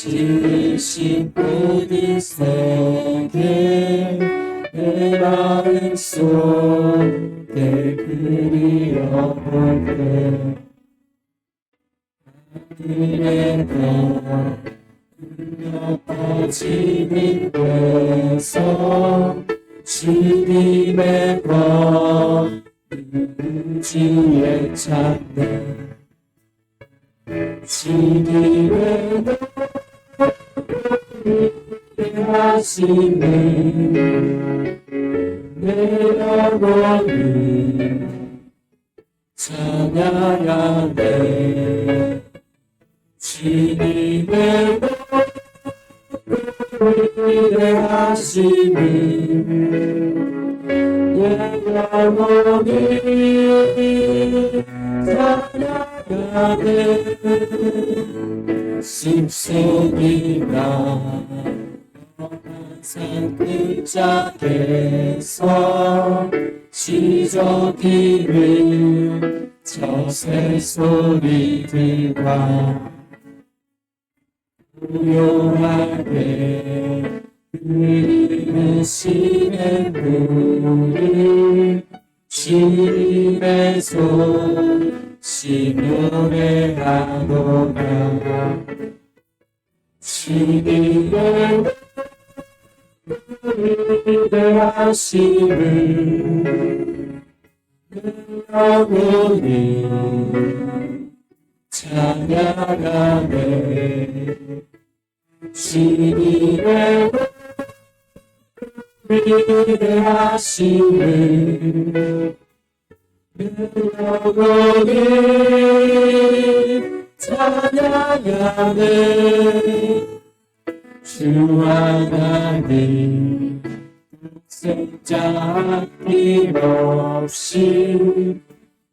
지으신 모든 세계 내 마음속에 그리워볼 때 하늘의 별 울려 퍼지는 데서 주님의 법을 주에 찾네 주님의 법을 하시네 내 영혼이 찬양하네 주님의 법을 하시네 내 영혼이 찬양하네 숲속이나 산 끝자락에서 지저귀는 저 새소리들과 고요하게 흐르는 시냇물을 주님의 소식 노래하노라 주님의 위대하심을 내 영혼이 찬양하네 주님의 위대하심을 내 영혼이 찬양하네 주 하나님 독생자 힘없이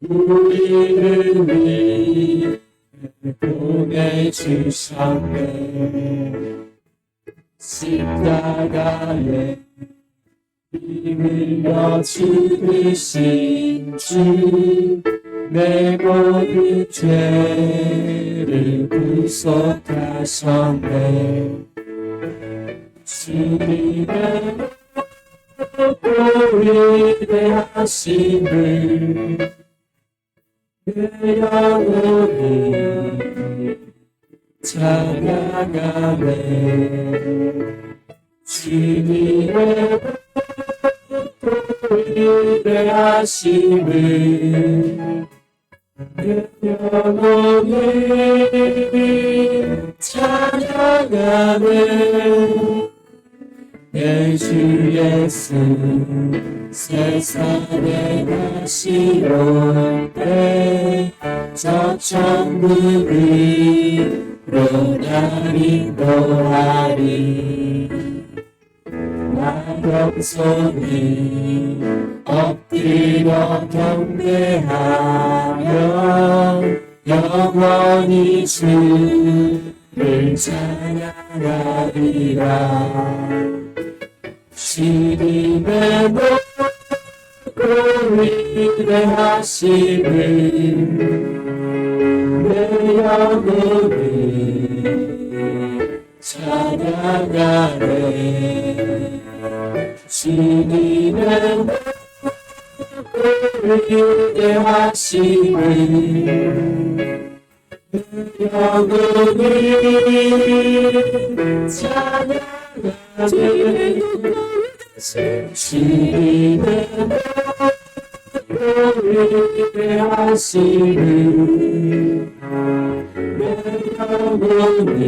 우리를 위해 보내주셨네 십자가에 피 흘려 죽으신 주 내 모든 죄를 구속하셨네 주님의 위대하심을 내 영혼이 찬양하네 주님의 위대하심을 내 영혼이 찬양하네 내 주 예수 세상에 다시 올 때 저 천국으로 날 인도하리 나 겸손히 엎드려 경배하며 영원히 주를 찬양하리라 주님의 위대하심을 내 영혼이 찬양하네 주님의 위대하심을 내 영혼이 찬양하네 주님의 위대하심을 내 영혼이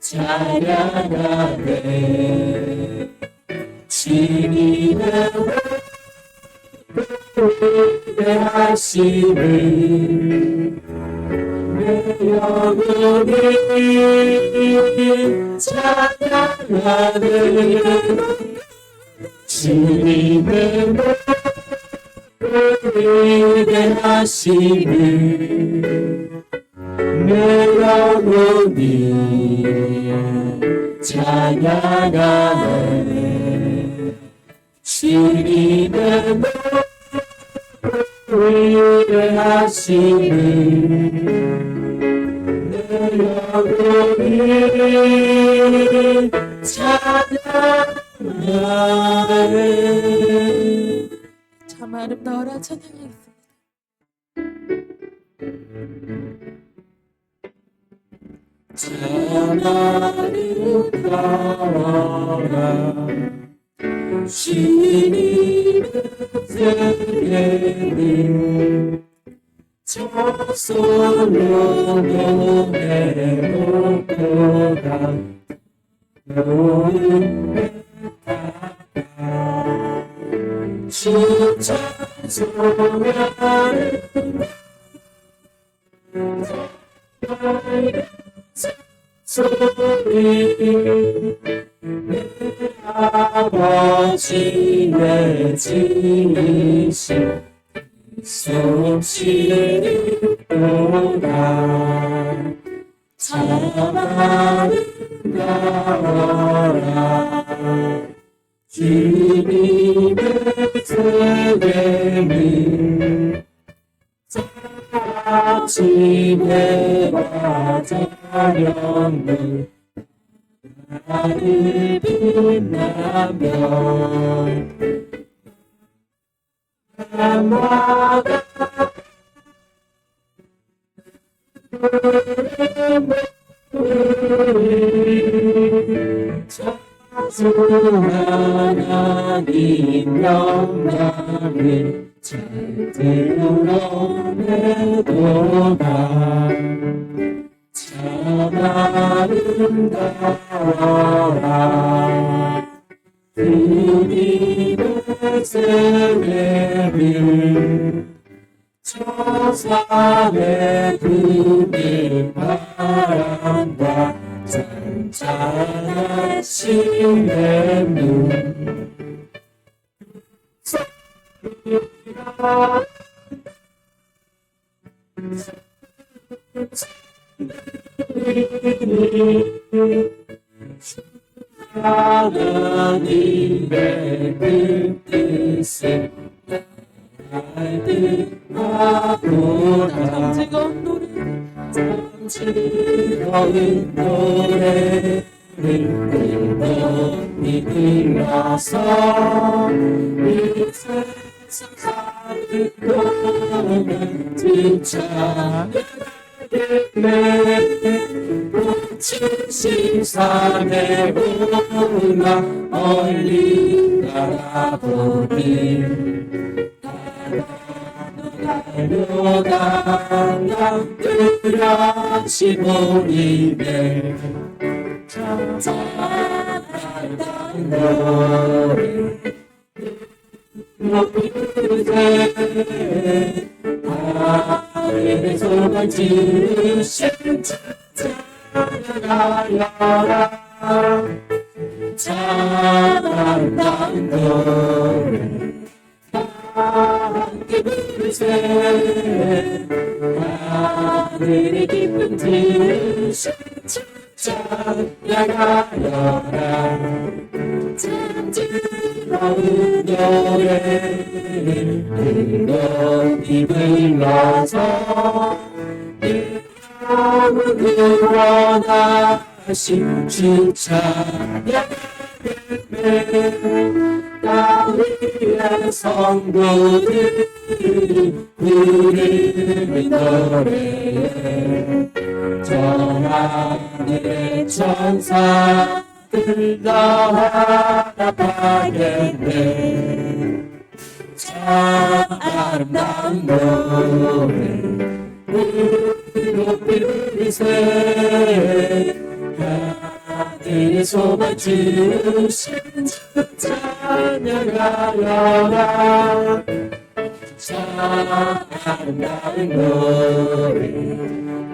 찬양하네 주님의 위대하심을 내 영혼이 찬양하네 주님의 위대하심을 내 영혼이 찬양하네 주님의 위대하심을 내 영혼이 우리 찬양하네. 참 아름다워라 찬양하겠습니다. 참 아름다워라 주님의 세계를 저 솔로몬의 목표가 노은 주 찬송하는 소리 내 아버지 내 지으신 솜씨를 보라 참 아름다워라 주님의 세계를 아침에 저녁을 나를 빛나며 날마다 하나님 영광을 잘 드러내도다 참 아름다워라 주님의 세례를 저 산에 부는 바람과 잔잔하신 눈 하나님의 그 뜻을 알듯하도다 즐거운 노래 즐거운 노래를 뜨겁이 불러서 이 세상 사는 동안 찬양하겠네 꽃이 산에 올라 멀리 바라보니 달려간다 뚜렷이 보이네 찬양한다는 노래 높이세 하늘에서만 지으신 찬양하여라 찬양한다는 노래 함께 부르세 하늘의 기쁨 들으신 찬양하여라 참 즐거운 노래를 뜨겁이 불러서 이 영혼을 원하신 주 찬양하겠네 다윗의 성도들이 부르는 노래 저 하늘의 천사들 다 합하겠네 참 아름다운 노래 높이 부르세 하늘에서만 주신 찬양하여라 참 아름다운 노래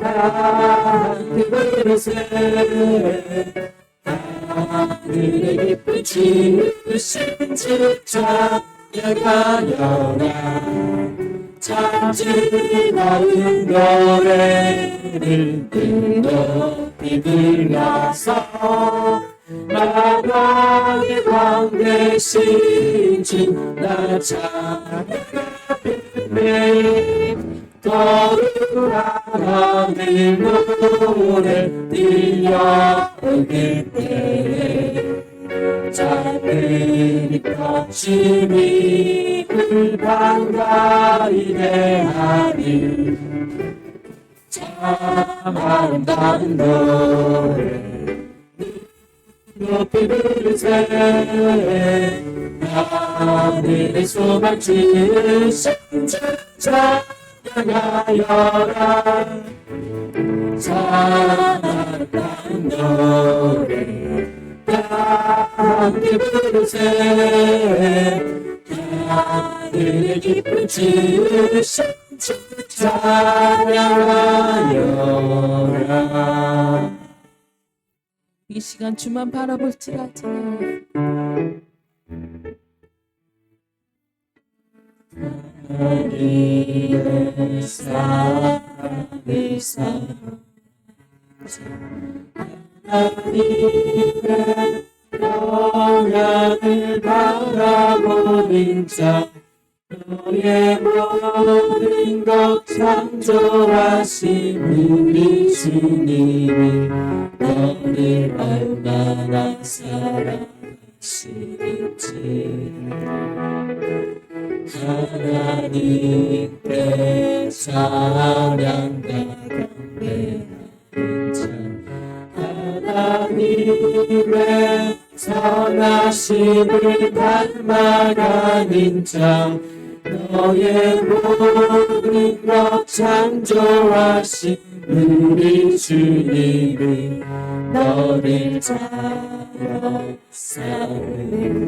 함께 부르세 하늘의 기쁨 지으신 주 찬양하여라 참 즐거운 노래를 뜨겁이 불러서 만왕의 왕 되신 주 나 찬양하네 거룩하는 노래 들려오길 때에 작은 주님을 반가이 대하리 참 아름다운 노래 높이 부르세 하늘의 소망 주신 주 찬양하여라 참 아름다운 노래 함께 부르세 하늘의 기쁨 주신 주 찬양하여라. 이 시간 주만 바라볼지라도 하늘의 사랑을 하나님의 영향을 바라보는 자 너의 모든 것 창조하신 우리 주님이 너를 얼마나 사랑하시는지 하나님께 찬양과 경배하는 자 하나님의 선하심을 닮아가는 자 너의 모든 것 창조하신 우리 주님이 너를 잘 삼으셨네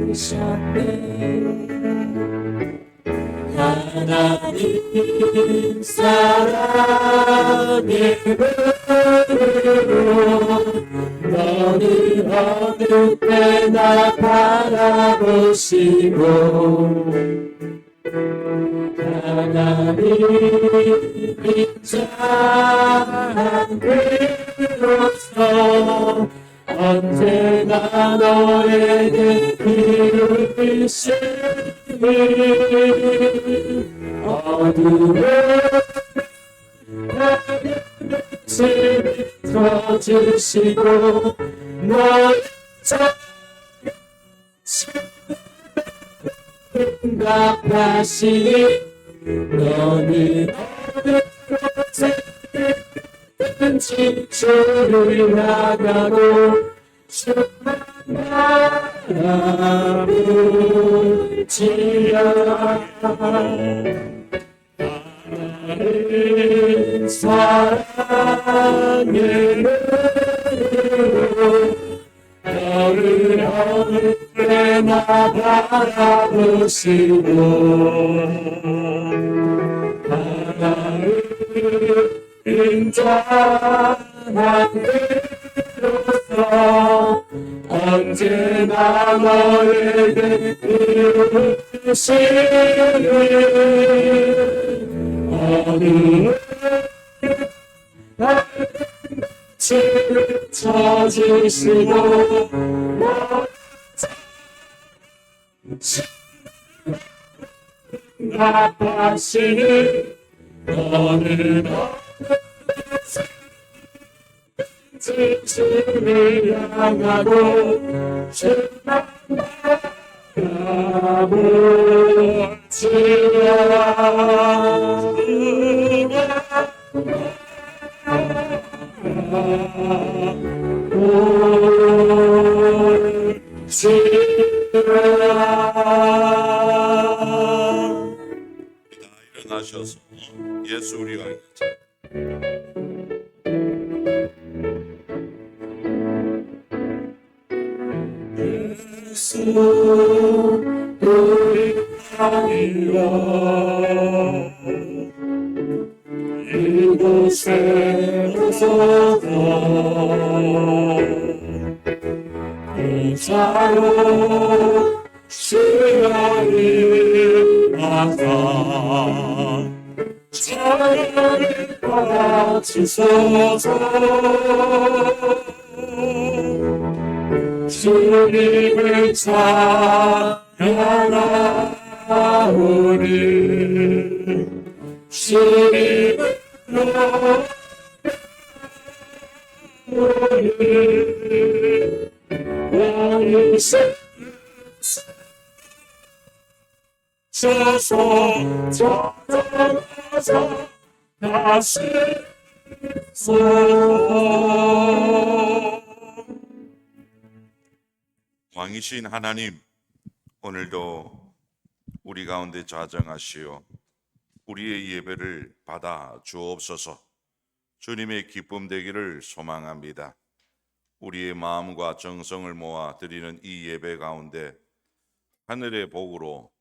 하나님 사랑의 눈으로 너를 어느 때나 바라보시고 하나님 인자한 그로서 언제나 너에게 이루시니 어두운 빛을 비춰주시고 너의 응답하시니 너는 어느 곳에든지 주를 나가고 주만 바라보지라 하나님 사랑의 눈으로 너를 어느 때나 바라보시고 하나님 인자한 그로서 언제나 너에게 이루시니 어느 빛을 찾으시고 응답하시니 너는 주를 향하고 주만 일어나셔서 예수 우리 왕 예수 우리 왕이여 이곳에 오소서 이자로 시간이 나가 찬양을 받으소서 주님을 찬양하오니 주님을 왕세 서서 찾아가자 다시 서서 왕이신 하나님, 오늘도 우리 가운데 자정하시어 우리의 예배를 받아 주옵소서. 주님의 기쁨 되기를 소망합니다. 우리의 마음과 정성을 모아 드리는 이 예배 가운데 하늘의 복으로,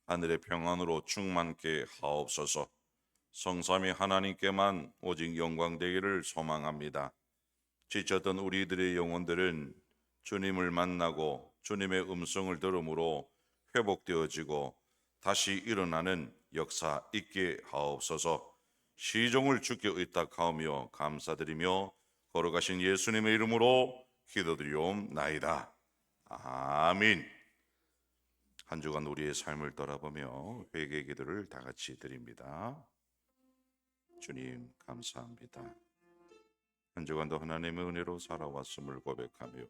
하늘의 평안으로 충만케 하옵소서. 성삼위 하나님께만 오직 영광 되기를 소망합니다. 지쳤던 우리들의 영혼들은 주님을 만나고 주님의 음성을 들음으로 회복되어지고 다시 일어나는 역사 있게 하옵소서. 시종을 주께 의탁하오며 감사드리며 걸어가신 예수님의 이름으로 기도드리옵나이다. 아멘. 한 주간 우리의 삶을 돌아보며 회개 기도를 다 같이 드립니다. 주님 감사합니다. 한 주간도 하나님의 은혜로 살아왔음을 고백하며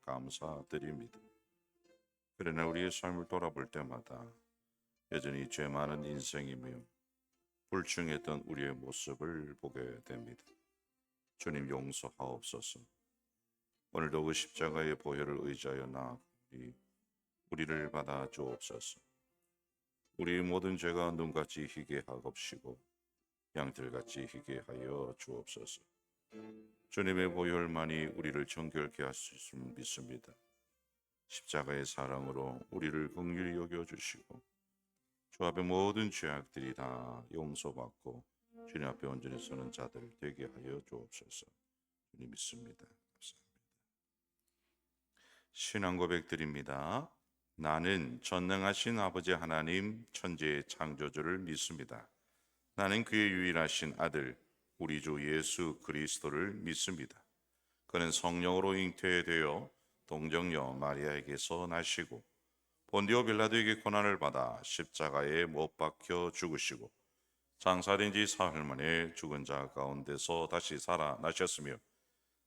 감사드립니다. 그러나 우리의 삶을 돌아볼 때마다 여전히 죄 많은 인생이며 불충했던 우리의 모습을 보게 됩니다. 주님 용서하옵소서. 오늘도 그 십자가의 보혈을 의지하여 나아가니 우리를 받아 주옵소서. 우리의 모든 죄가 눈같이 희게 하옵시고 양털같이 희게 하여 주옵소서. 주님의 보혈만이 우리를 정결케 할 수 있음을 믿습니다. 십자가의 사랑으로 우리를 긍휼히 여겨주시고 주 앞에 모든 죄악들이 다 용서받고 주님 앞에 온전히 서는 자들 되게 하여 주옵소서. 주님 믿습니다. 감사합니다. 신앙 고백 드립니다. 나는 전능하신 아버지 하나님 천지의 창조주를 믿습니다. 나는 그의 유일하신 아들 우리 주 예수 그리스도를 믿습니다. 그는 성령으로 잉태되어 동정녀 마리아에게서 나시고 본디오 빌라도에게 고난을 받아 십자가에 못 박혀 죽으시고 장사된 지 사흘 만에 죽은 자 가운데서 다시 살아나셨으며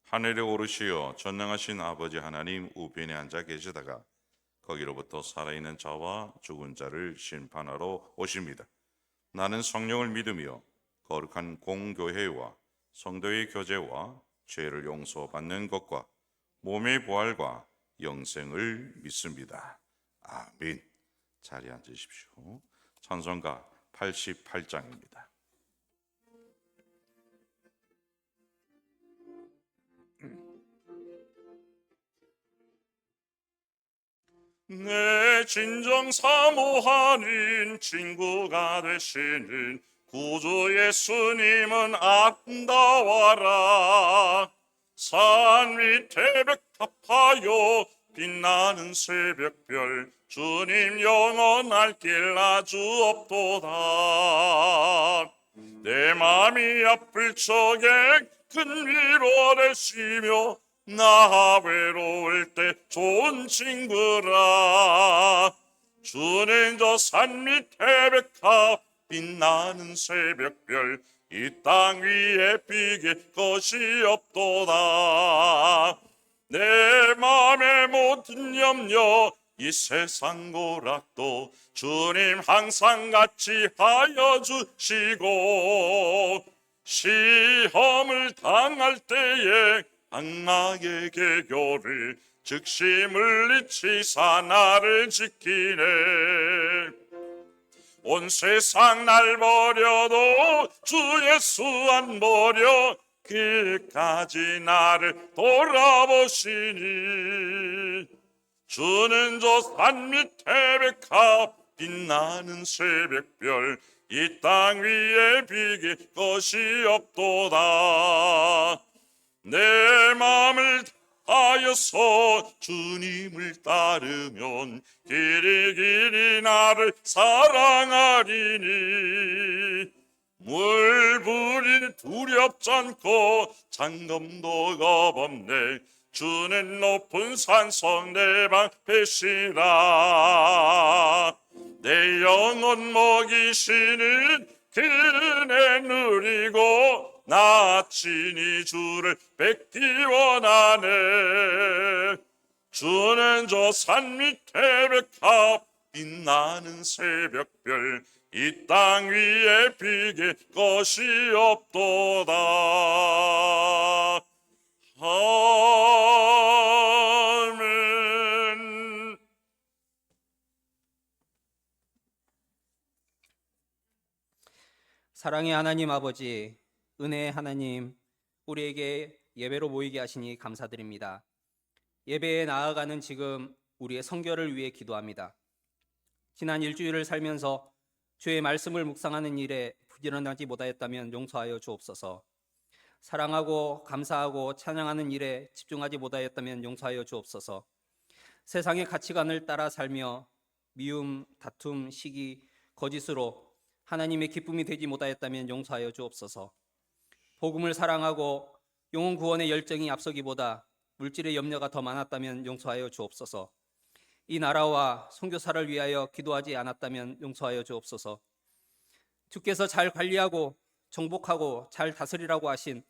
하늘에 오르시어 전능하신 아버지 하나님 우편에 앉아 계시다가 거기로부터 살아있는 자와 죽은 자를 심판하러 오십니다. 나는 성령을 믿으며 거룩한 공교회와 성도의 교제와 죄를 용서받는 것과 몸의 부활과 영생을 믿습니다. 아멘. 자리에 앉으십시오. 찬송가 88장입니다. 내 진정 사모하는 친구가 되시는 구주 예수님은 아름다워라. 산 밑에 벽탑하여 빛나는 새벽별 주님 영원할 길 아주 없도다. 내 맘이 아플 적에 큰 위로 되시며 나 외로울 때 좋은 친구라. 주는 저 산 밑에 백합 빛나는 새벽별 이 땅 위에 비길 것이 없도다. 내 맘의 모든 염려 이 세상 고락도 주님 항상 같이 하여 주시고 시험을 당할 때에 악마의 계교를 즉시 물리치사 나를 지키네. 온 세상 날 버려도 주 예수 안 버려 끝까지 나를 돌아보시니. 주는 저 산 밑에 백합 빛나는 새벽별 이 땅 위에 비길 것이 없도다. 내 마음을 다하여서 주님을 따르면 길이 나를 사랑하리니. 물불이 두렵지 않고 장검도 겁없네. 주는 높은 산성 내 방패시라. 내 영혼 먹이시는 그네 누리고 나 친히 주를 뵙기 원하네. 주는 저 산 밑에 백합 빛나는 새벽별 이 땅 위에 비길 것이 없도다. 아멘. 사랑의 하나님 아버지, 은혜의 하나님, 우리에게 예배로 모이게 하시니 감사드립니다. 예배에 나아가는 지금 우리의 성결을 위해 기도합니다. 지난 일주일을 살면서 주의 말씀을 묵상하는 일에 부지런하지 못하였다면 용서하여 주옵소서. 사랑하고 감사하고 찬양하는 일에 집중하지 못하였다면 용서하여 주옵소서. 세상의 가치관을 따라 살며 미움, 다툼, 시기, 거짓으로 하나님의 기쁨이 되지 못하였다면 용서하여 주옵소서. 복음을 사랑하고 영혼 구원의 열정이 앞서기보다 물질의 염려가 더 많았다면 용서하여 주옵소서. 이 나라와 선교사를 위하여 기도하지 않았다면 용서하여 주옵소서. 주께서 잘 관리하고 정복하고 잘 다스리라고 하신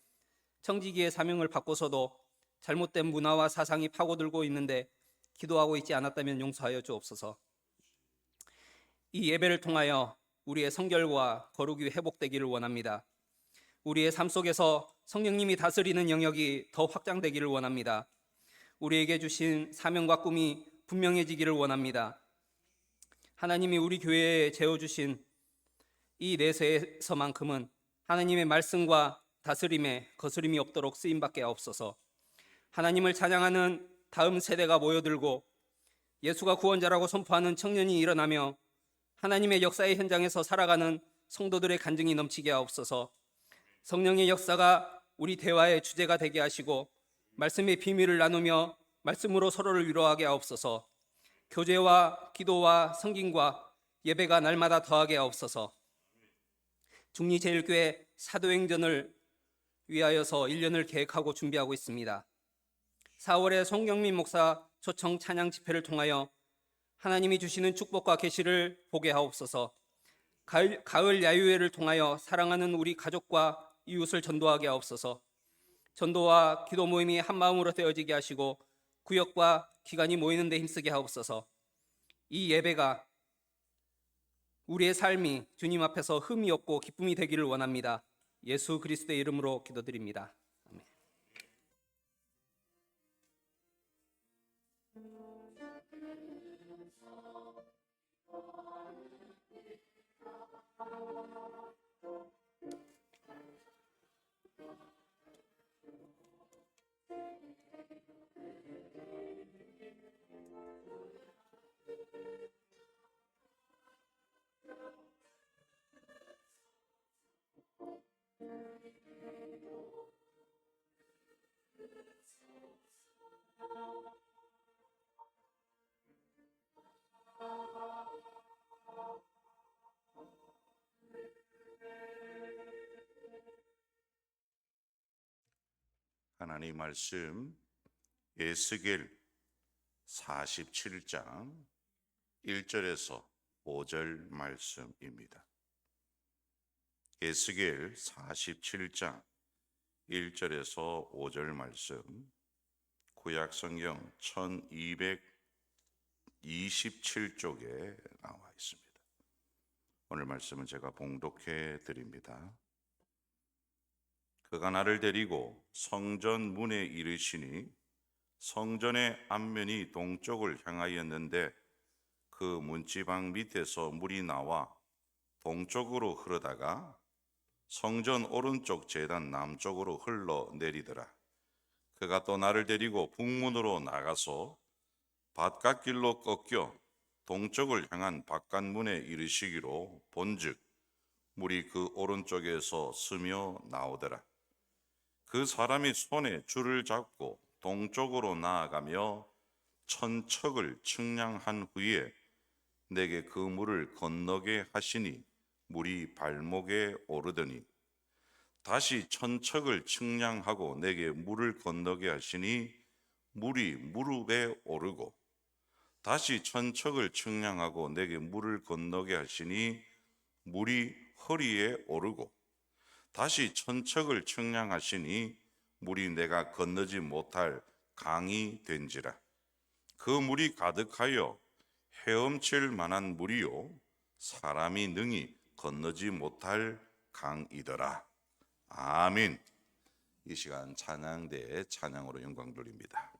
청지기의 사명을 받고서도 잘못된 문화와 사상이 파고들고 있는데 기도하고 있지 않았다면 용서하여 주옵소서. 이 예배를 통하여 우리의 성결과 거룩이 회복되기를 원합니다. 우리의 삶 속에서 성령님이 다스리는 영역이 더 확장되기를 원합니다. 우리에게 주신 사명과 꿈이 분명해지기를 원합니다. 하나님이 우리 교회에 재어주신 이 내세에서만큼은 하나님의 말씀과 다스림에 거스림이 없도록 쓰임받게 하옵소서. 하나님을 찬양하는 다음 세대가 모여들고 예수가 구원자라고 선포하는 청년이 일어나며 하나님의 역사의 현장에서 살아가는 성도들의 간증이 넘치게 하옵소서. 성령의 역사가 우리 대화의 주제가 되게 하시고 말씀의 비밀을 나누며 말씀으로 서로를 위로하게 하옵소서. 교제와 기도와 성김과 예배가 날마다 더하게 하옵소서. 중리제일교회 사도행전을 위하여서 1년을 계획하고 준비하고 있습니다. 4월에 송경민 목사 초청 찬양 집회를 통하여 하나님이 주시는 축복과 계시를 보게 하옵소서. 가을 야유회를 통하여 사랑하는 우리 가족과 이웃을 전도하게 하옵소서. 전도와 기도 모임이 한 마음으로 되어지게 하시고 구역과 기관이 모이는 데 힘쓰게 하옵소서. 이 예배가 우리의 삶이 주님 앞에서 흠이 없고 기쁨이 되기를 원합니다. 예수 그리스도의 이름으로 기도드립니다. 아멘. 하나님 말씀 에스겔 47장 1절에서 5절 말씀입니다. 에스겔 47장 1절에서 5절 말씀, 구약 성경 1227쪽에 나와 있습니다. 오늘 말씀은 제가 봉독해 드립니다. 그가 나를 데리고 성전 문에 이르시니 성전의 앞면이 동쪽을 향하였는데 그 문지방 밑에서 물이 나와 동쪽으로 흐르다가 성전 오른쪽 제단 남쪽으로 흘러내리더라. 그가 또 나를 데리고 북문으로 나가서 바깥길로 꺾여 동쪽을 향한 바깥문에 이르시기로 본즉 물이 그 오른쪽에서 스며 나오더라. 그 사람이 손에 줄을 잡고 동쪽으로 나아가며 천척을 측량한 후에 내게 그 물을 건너게 하시니 물이 발목에 오르더니 다시 천척을 측량하고 내게 물을 건너게 하시니 물이 무릎에 오르고 다시 천척을 측량하고 내게 물을 건너게 하시니 물이 허리에 오르고 다시 천척을 청량하시니 물이 내가 건너지 못할 강이 된지라. 그 물이 가득하여 헤엄칠 만한 물이요 사람이 능히 건너지 못할 강이더라. 아멘. 이 시간 찬양대의 찬양으로 영광 돌립니다.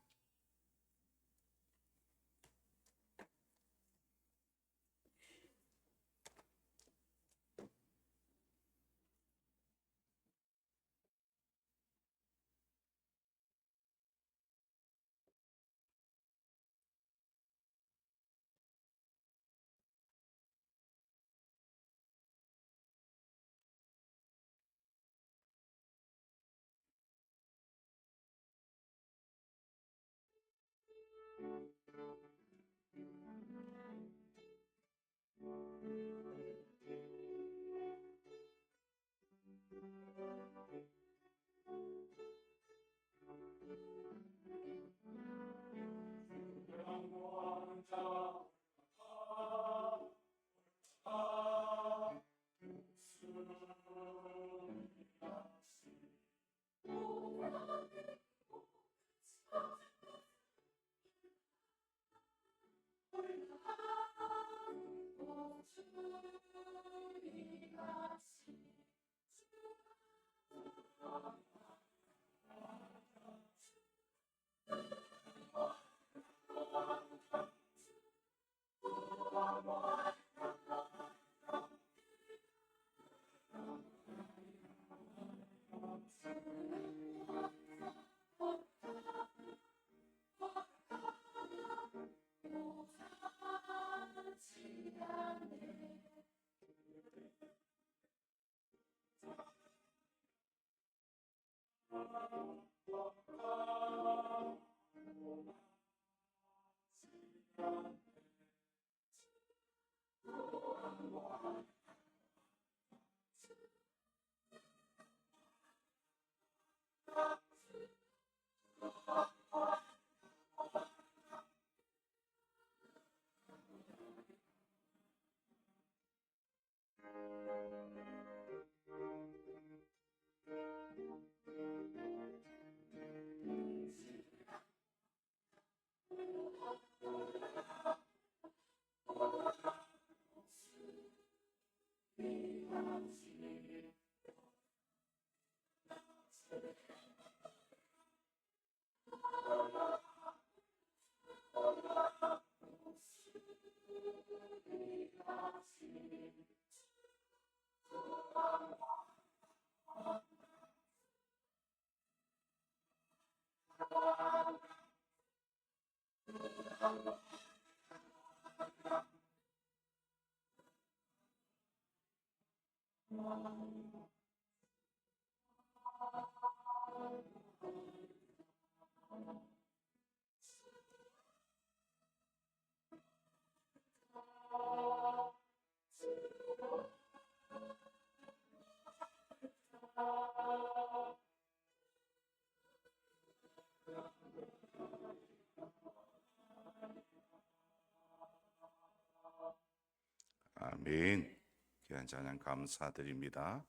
아멘. 귀한 찬양 감사드립니다.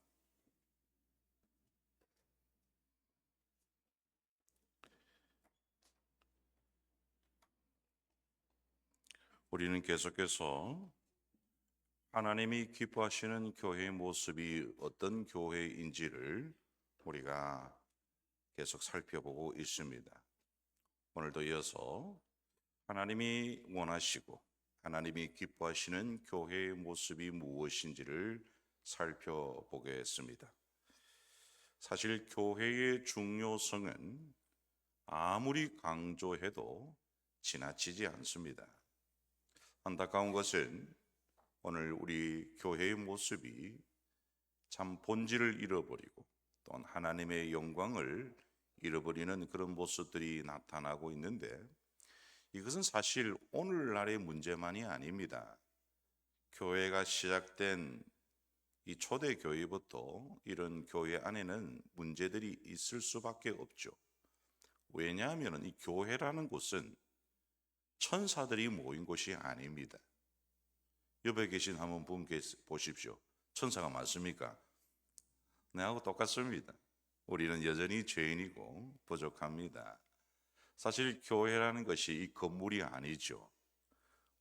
우리는 계속해서 하나님이 기뻐하시는 교회의 모습이 어떤 교회인지를 우리가 계속 살펴보고 있습니다. 오늘도 이어서 하나님이 원하시고 하나님이 기뻐하시는 교회의 모습이 무엇인지를 살펴보겠습니다. 사실 교회의 중요성은 아무리 강조해도 지나치지 않습니다. 안타까운 것은 오늘 우리 교회의 모습이 참 본질을 잃어버리고 또한 하나님의 영광을 잃어버리는 그런 모습들이 나타나고 있는데, 이것은 사실 오늘날의 문제만이 아닙니다. 교회가 시작된 이 초대교회부터 이런 교회 안에는 문제들이 있을 수밖에 없죠. 왜냐하면 이 교회라는 곳은 천사들이 모인 곳이 아닙니다. 옆에 계신 한 분 보십시오. 천사가 맞습니까? 내하고 똑같습니다. 우리는 여전히 죄인이고 부족합니다. 사실 교회라는 것이 이 건물이 아니죠.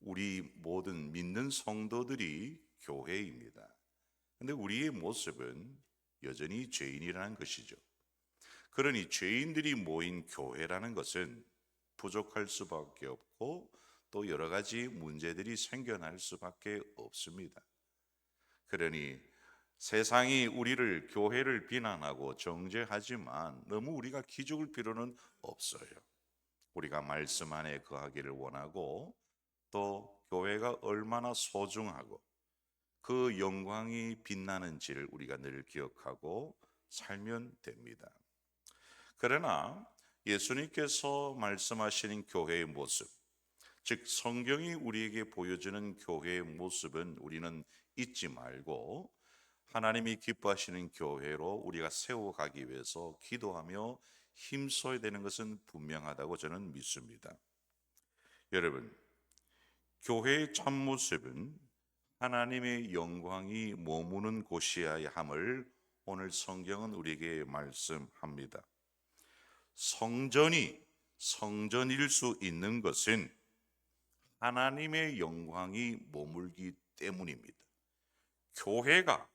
우리 모든 믿는 성도들이 교회입니다. 근데 우리의 모습은 여전히 죄인이라는 것이죠. 그러니 죄인들이 모인 교회라는 것은 부족할 수밖에 없고 또 여러 가지 문제들이 생겨날 수밖에 없습니다. 그러니 세상이 우리를 교회를 비난하고 정죄하지만 너무 우리가 기죽을 필요는 없어요. 우리가 말씀 안에 거하기를 원하고 또 교회가 얼마나 소중하고 그 영광이 빛나는지를 우리가 늘 기억하고 살면 됩니다. 그러나 예수님께서 말씀하시는 교회의 모습, 즉 성경이 우리에게 보여주는 교회의 모습은 우리는 잊지 말고 하나님이 기뻐하시는 교회로 우리가 세워가기 위해서 기도하며 힘써야 되는 것은 분명하다고 저는 믿습니다. 여러분, 교회의 참모습은 하나님의 영광이 머무는 곳이어야 함을 오늘 성경은 우리에게 말씀합니다. 성전이 성전일 수 있는 것은 하나님의 영광이 머물기 때문입니다. 교회가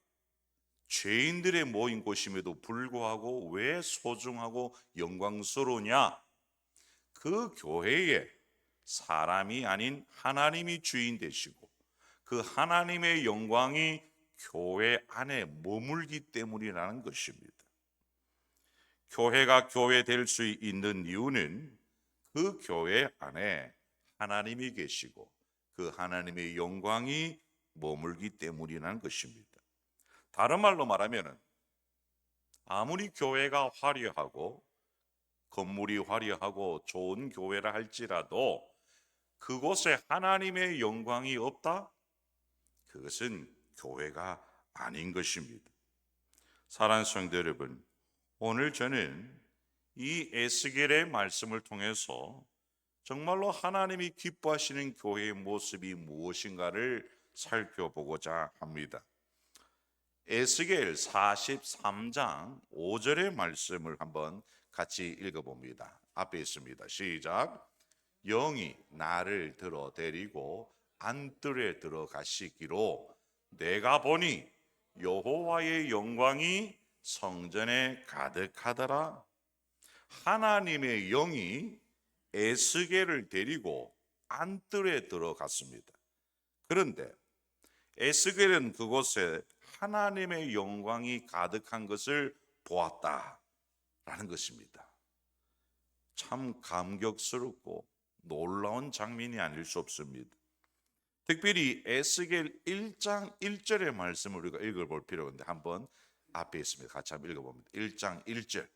죄인들의 모인 곳임에도 불구하고 왜 소중하고 영광스러우냐? 그 교회에 사람이 아닌 하나님이 주인 되시고 그 하나님의 영광이 교회 안에 머물기 때문이라는 것입니다. 교회가 교회 될 수 있는 이유는 그 교회 안에 하나님이 계시고 그 하나님의 영광이 머물기 때문이라는 것입니다. 다른 말로 말하면 아무리 교회가 화려하고 건물이 화려하고 좋은 교회라 할지라도 그곳에 하나님의 영광이 없다? 그것은 교회가 아닌 것입니다. 사랑하는 성도 여러분, 오늘 저는 이 에스겔의 말씀을 통해서 정말로 하나님이 기뻐하시는 교회의 모습이 무엇인가를 살펴보고자 합니다. 에스겔 43장 5절의 말씀을 한번 같이 읽어봅니다. 앞에 있습니다. 시작. 영이 나를 들어 데리고 안뜰에 들어가시기로 내가 보니 여호와의 영광이 성전에 가득하더라. 하나님의 영이 에스겔을 데리고 안뜰에 들어갔습니다. 그런데 에스겔은 그곳에 하나님의 영광이 가득한 것을 보았다라는 것입니다. 참 감격스럽고 놀라운 장면이 아닐 수 없습니다. 특별히 에스겔 1장 1절의 말씀을 우리가 읽어볼 필요가 있는데 한번 앞에 있습니다. 같이 한번 읽어봅니다. 1장 1절.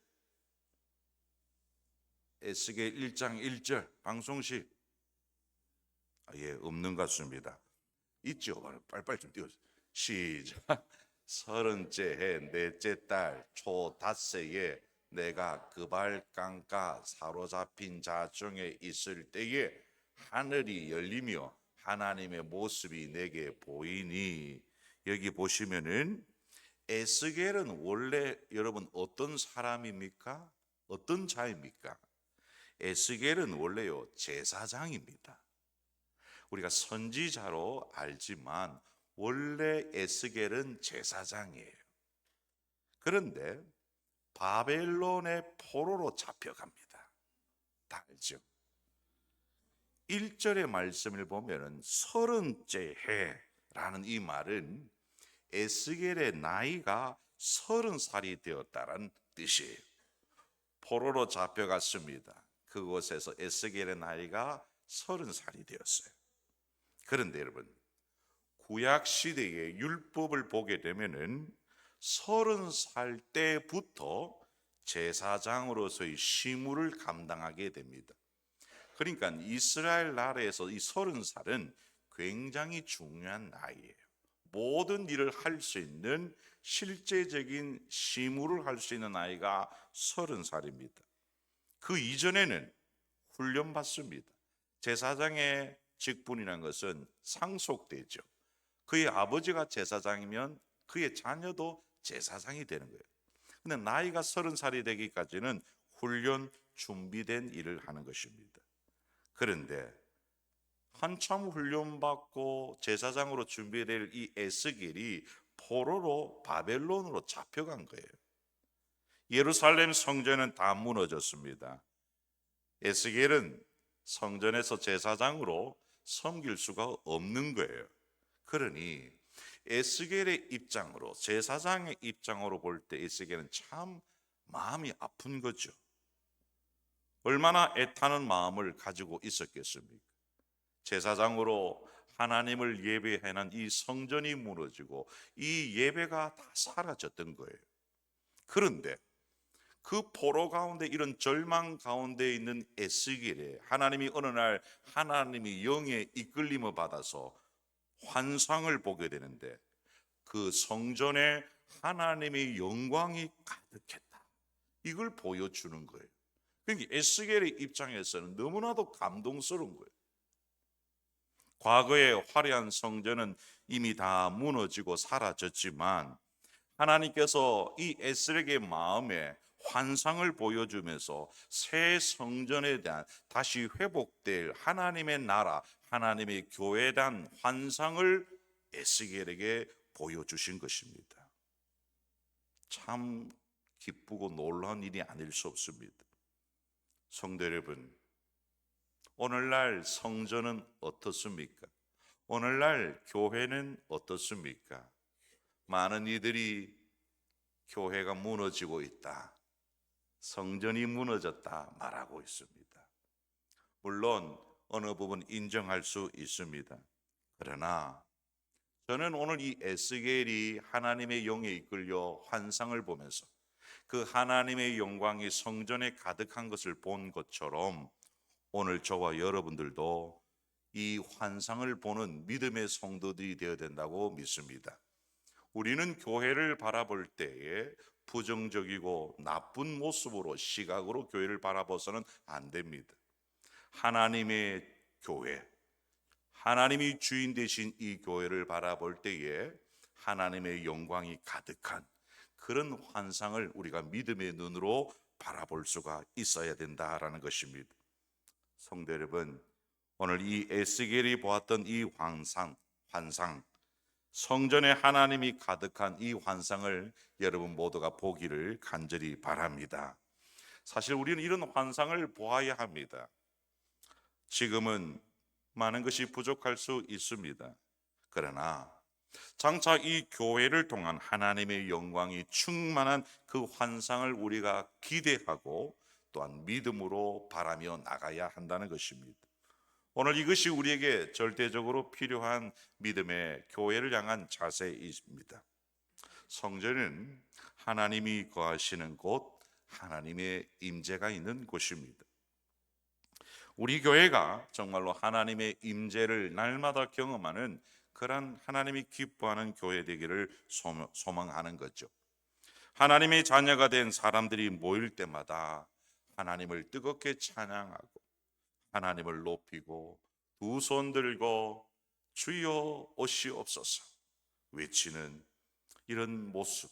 에스겔 1장 1절 방송실 없는 것 같습니다. 있죠? 빨리빨리 좀 띄워주세요. 시작. 30째 해 넷째 달 초 닷새에 내가 그발 강가 사로잡힌 자 중에 있을 때에 하늘이 열리며 하나님의 모습이 내게 보이니. 여기 보시면은 에스겔은 원래 여러분 어떤 사람입니까? 어떤 자입니까? 에스겔은 원래요 제사장입니다. 우리가 선지자로 알지만 원래 에스겔은 제사장이에요. 그런데 바벨론의 포로로 잡혀갑니다. 다 알죠? 1절의 말씀을 보면은 30째 해라는 이 말은 에스겔의 나이가 30살이 되었다는 뜻이에요. 포로로 잡혀갔습니다. 그곳에서 에스겔의 나이가 30살이 되었어요. 그런데 여러분, 구약 시대의 율법을 보게 되면은 30살 때부터 제사장으로서의 시무를 감당하게 됩니다. 그러니까 이스라엘 나라에서 이 30살은 굉장히 중요한 나이예요. 모든 일을 할 수 있는 실제적인 시무를 할 수 있는 나이가 30살입니다. 그 이전에는 훈련받습니다. 제사장의 직분이라는 것은 상속되죠. 그의 아버지가 제사장이면 그의 자녀도 제사장이 되는 거예요. 근데 나이가 30살이 되기까지는 훈련 준비된 일을 하는 것입니다. 그런데 한참 훈련받고 제사장으로 준비될 이 에스겔이 포로로 바벨론으로 잡혀간 거예요. 예루살렘 성전은 다 무너졌습니다. 에스겔은 성전에서 제사장으로 섬길 수가 없는 거예요. 그러니 에스겔의 입장으로, 제사장의 입장으로 볼 때 에스겔은 참 마음이 아픈 거죠. 얼마나 애타는 마음을 가지고 있었겠습니까? 제사장으로 하나님을 예배하는 이 성전이 무너지고 이 예배가 다 사라졌던 거예요. 그런데 그 포로 가운데, 이런 절망 가운데 있는 에스겔에 하나님이 어느 날 하나님이 영의 이끌림을 받아서 환상을 보게 되는데, 그 성전에 하나님의 영광이 가득했다, 이걸 보여주는 거예요. 그러니까 에스겔의 입장에서는 너무나도 감동스러운 거예요. 과거의 화려한 성전은 이미 다 무너지고 사라졌지만 하나님께서 이 에스겔의 마음에 환상을 보여주면서 새 성전에 대한 다시 회복될 하나님의 나라, 하나님의 교회에 대한 환상을 에스겔에게 보여주신 것입니다. 참 기쁘고 놀라운 일이 아닐 수 없습니다. 성도 여러분, 오늘날 성전은 어떻습니까? 오늘날 교회는 어떻습니까? 많은 이들이 교회가 무너지고 있다, 성전이 무너졌다 말하고 있습니다. 물론 어느 부분 인정할 수 있습니다. 그러나 저는 오늘 이 에스겔이 하나님의 영에 이끌려 환상을 보면서 그 하나님의 영광이 성전에 가득한 것을 본 것처럼 오늘 저와 여러분들도 이 환상을 보는 믿음의 성도들이 되어야 된다고 믿습니다. 우리는 교회를 바라볼 때에 부정적이고 나쁜 모습으로, 시각으로 교회를 바라봐서는 안 됩니다. 하나님의 교회, 하나님이 주인 되신 이 교회를 바라볼 때에 하나님의 영광이 가득한 그런 환상을 우리가 믿음의 눈으로 바라볼 수가 있어야 된다라는 것입니다. 성도 여러분, 오늘 이 에스겔이 보았던 이 환상, 성전에 하나님이 가득한 이 환상을 여러분 모두가 보기를 간절히 바랍니다. 사실 우리는 이런 환상을 보아야 합니다. 지금은 많은 것이 부족할 수 있습니다. 그러나 장차 이 교회를 통한 하나님의 영광이 충만한 그 환상을 우리가 기대하고 또한 믿음으로 바라며 나가야 한다는 것입니다. 오늘 이것이 우리에게 절대적으로 필요한 믿음의 교회를 향한 자세입니다. 성전은 하나님이 거하시는 곳, 하나님의 임재가 있는 곳입니다. 우리 교회가 정말로 하나님의 임재를 날마다 경험하는 그런 하나님이 기뻐하는 교회 되기를 소망하는 거죠. 하나님의 자녀가 된 사람들이 모일 때마다 하나님을 뜨겁게 찬양하고 하나님을 높이고 두 손 들고 주여 오시옵소서 외치는 이런 모습,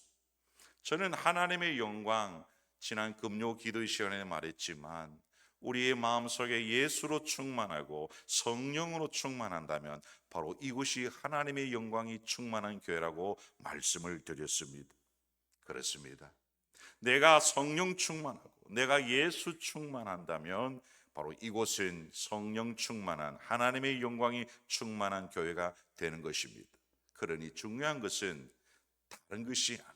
저는 하나님의 영광, 지난 금요 기도 시간에 말했지만 우리의 마음속에 예수로 충만하고 성령으로 충만한다면 바로 이곳이 하나님의 영광이 충만한 교회라고 말씀을 드렸습니다. 그렇습니다. 내가 성령 충만하고 내가 예수 충만한다면 바로 이곳은 성령 충만한 하나님의 영광이 충만한 교회가 되는 것입니다. 그러니 중요한 것은 다른 것이 아니에요.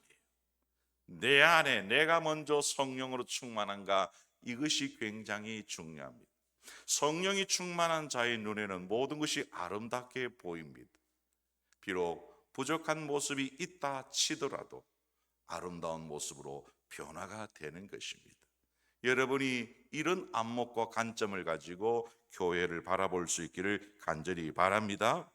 내 안에 내가 먼저 성령으로 충만한가, 이것이 굉장히 중요합니다. 성령이 충만한 자의 눈에는 모든 것이 아름답게 보입니다. 비록 부족한 모습이 있다 치더라도 아름다운 모습으로 변화가 되는 것입니다. 여러분이 이런 안목과 관점을 가지고 교회를 바라볼 수 있기를 간절히 바랍니다.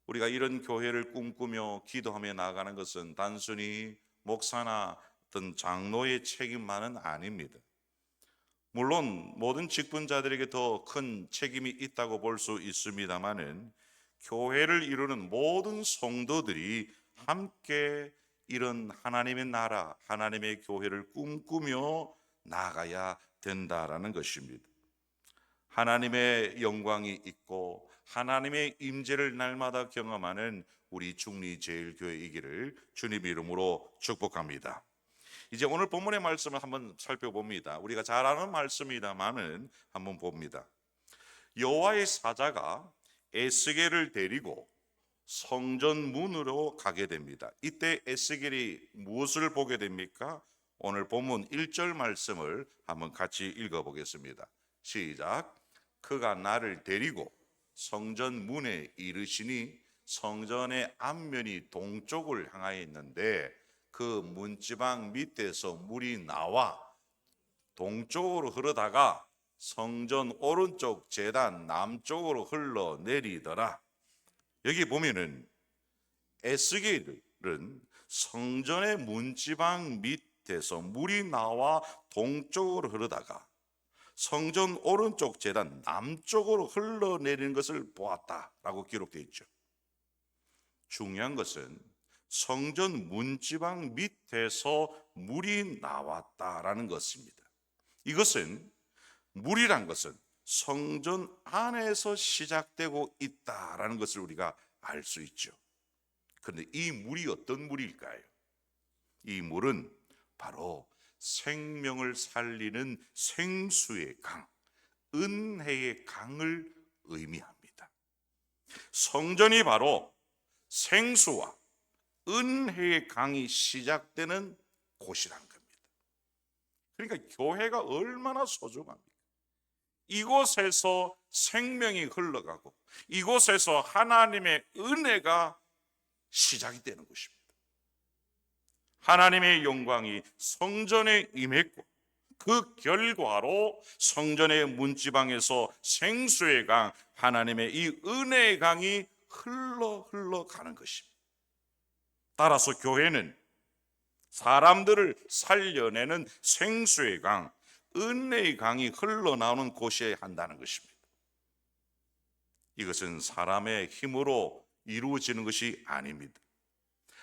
우리가 이런 교회를 꿈꾸며 기도하며 나아가는 것은 단순히 목사나 어떤 장로의 책임만은 아닙니다. 물론 모든 직분자들에게 더 큰 책임이 있다고 볼 수 있습니다만은 교회를 이루는 모든 성도들이 함께 이런 하나님의 나라, 하나님의 교회를 꿈꾸며 나아가야 된다라는 것입니다. 하나님의 영광이 있고 하나님의 임재를 날마다 경험하는 우리 중리제일교회이기를 주님 이름으로 축복합니다. 이제 오늘 본문의 말씀을 한번 살펴봅니다. 우리가 잘 아는 말씀이다마는 한번 봅니다. 여호와의 사자가 에스겔을 데리고 성전 문으로 가게 됩니다. 이때 에스겔이 무엇을 보게 됩니까? 오늘 본문 1절 말씀을 한번 같이 읽어보겠습니다. 시작. 그가 나를 데리고 성전 문에 이르시니 성전의 앞면이 동쪽을 향하여 있는데 그 문지방 밑에서 물이 나와 동쪽으로 흐르다가 성전 오른쪽 제단 남쪽으로 흘러내리더라. 여기 보면은 에스겔은 성전의 문지방 밑에서 물이 나와 동쪽으로 흐르다가 성전 오른쪽 제단 남쪽으로 흘러내리는 것을 보았다라고 기록되어 있죠. 중요한 것은 성전 문지방 밑에서 물이 나왔다라는 것입니다. 이것은 물이란 것은 성전 안에서 시작되고 있다라는 것을 우리가 알 수 있죠. 그런데 이 물이 어떤 물일까요? 이 물은 바로 생명을 살리는 생수의 강, 은혜의 강을 의미합니다. 성전이 바로 생수와 은혜의 강이 시작되는 곳이란 겁니다. 그러니까 교회가 얼마나 소중합니까? 이곳에서 생명이 흘러가고 이곳에서 하나님의 은혜가 시작이 되는 것입니다. 하나님의 영광이 성전에 임했고 그 결과로 성전의 문지방에서 생수의 강, 하나님의 이 은혜의 강이 흘러가는 것입니다. 따라서 교회는 사람들을 살려내는 생수의 강, 은혜의 강이 흘러나오는 곳이어야 한다는 것입니다. 이것은 사람의 힘으로 이루어지는 것이 아닙니다.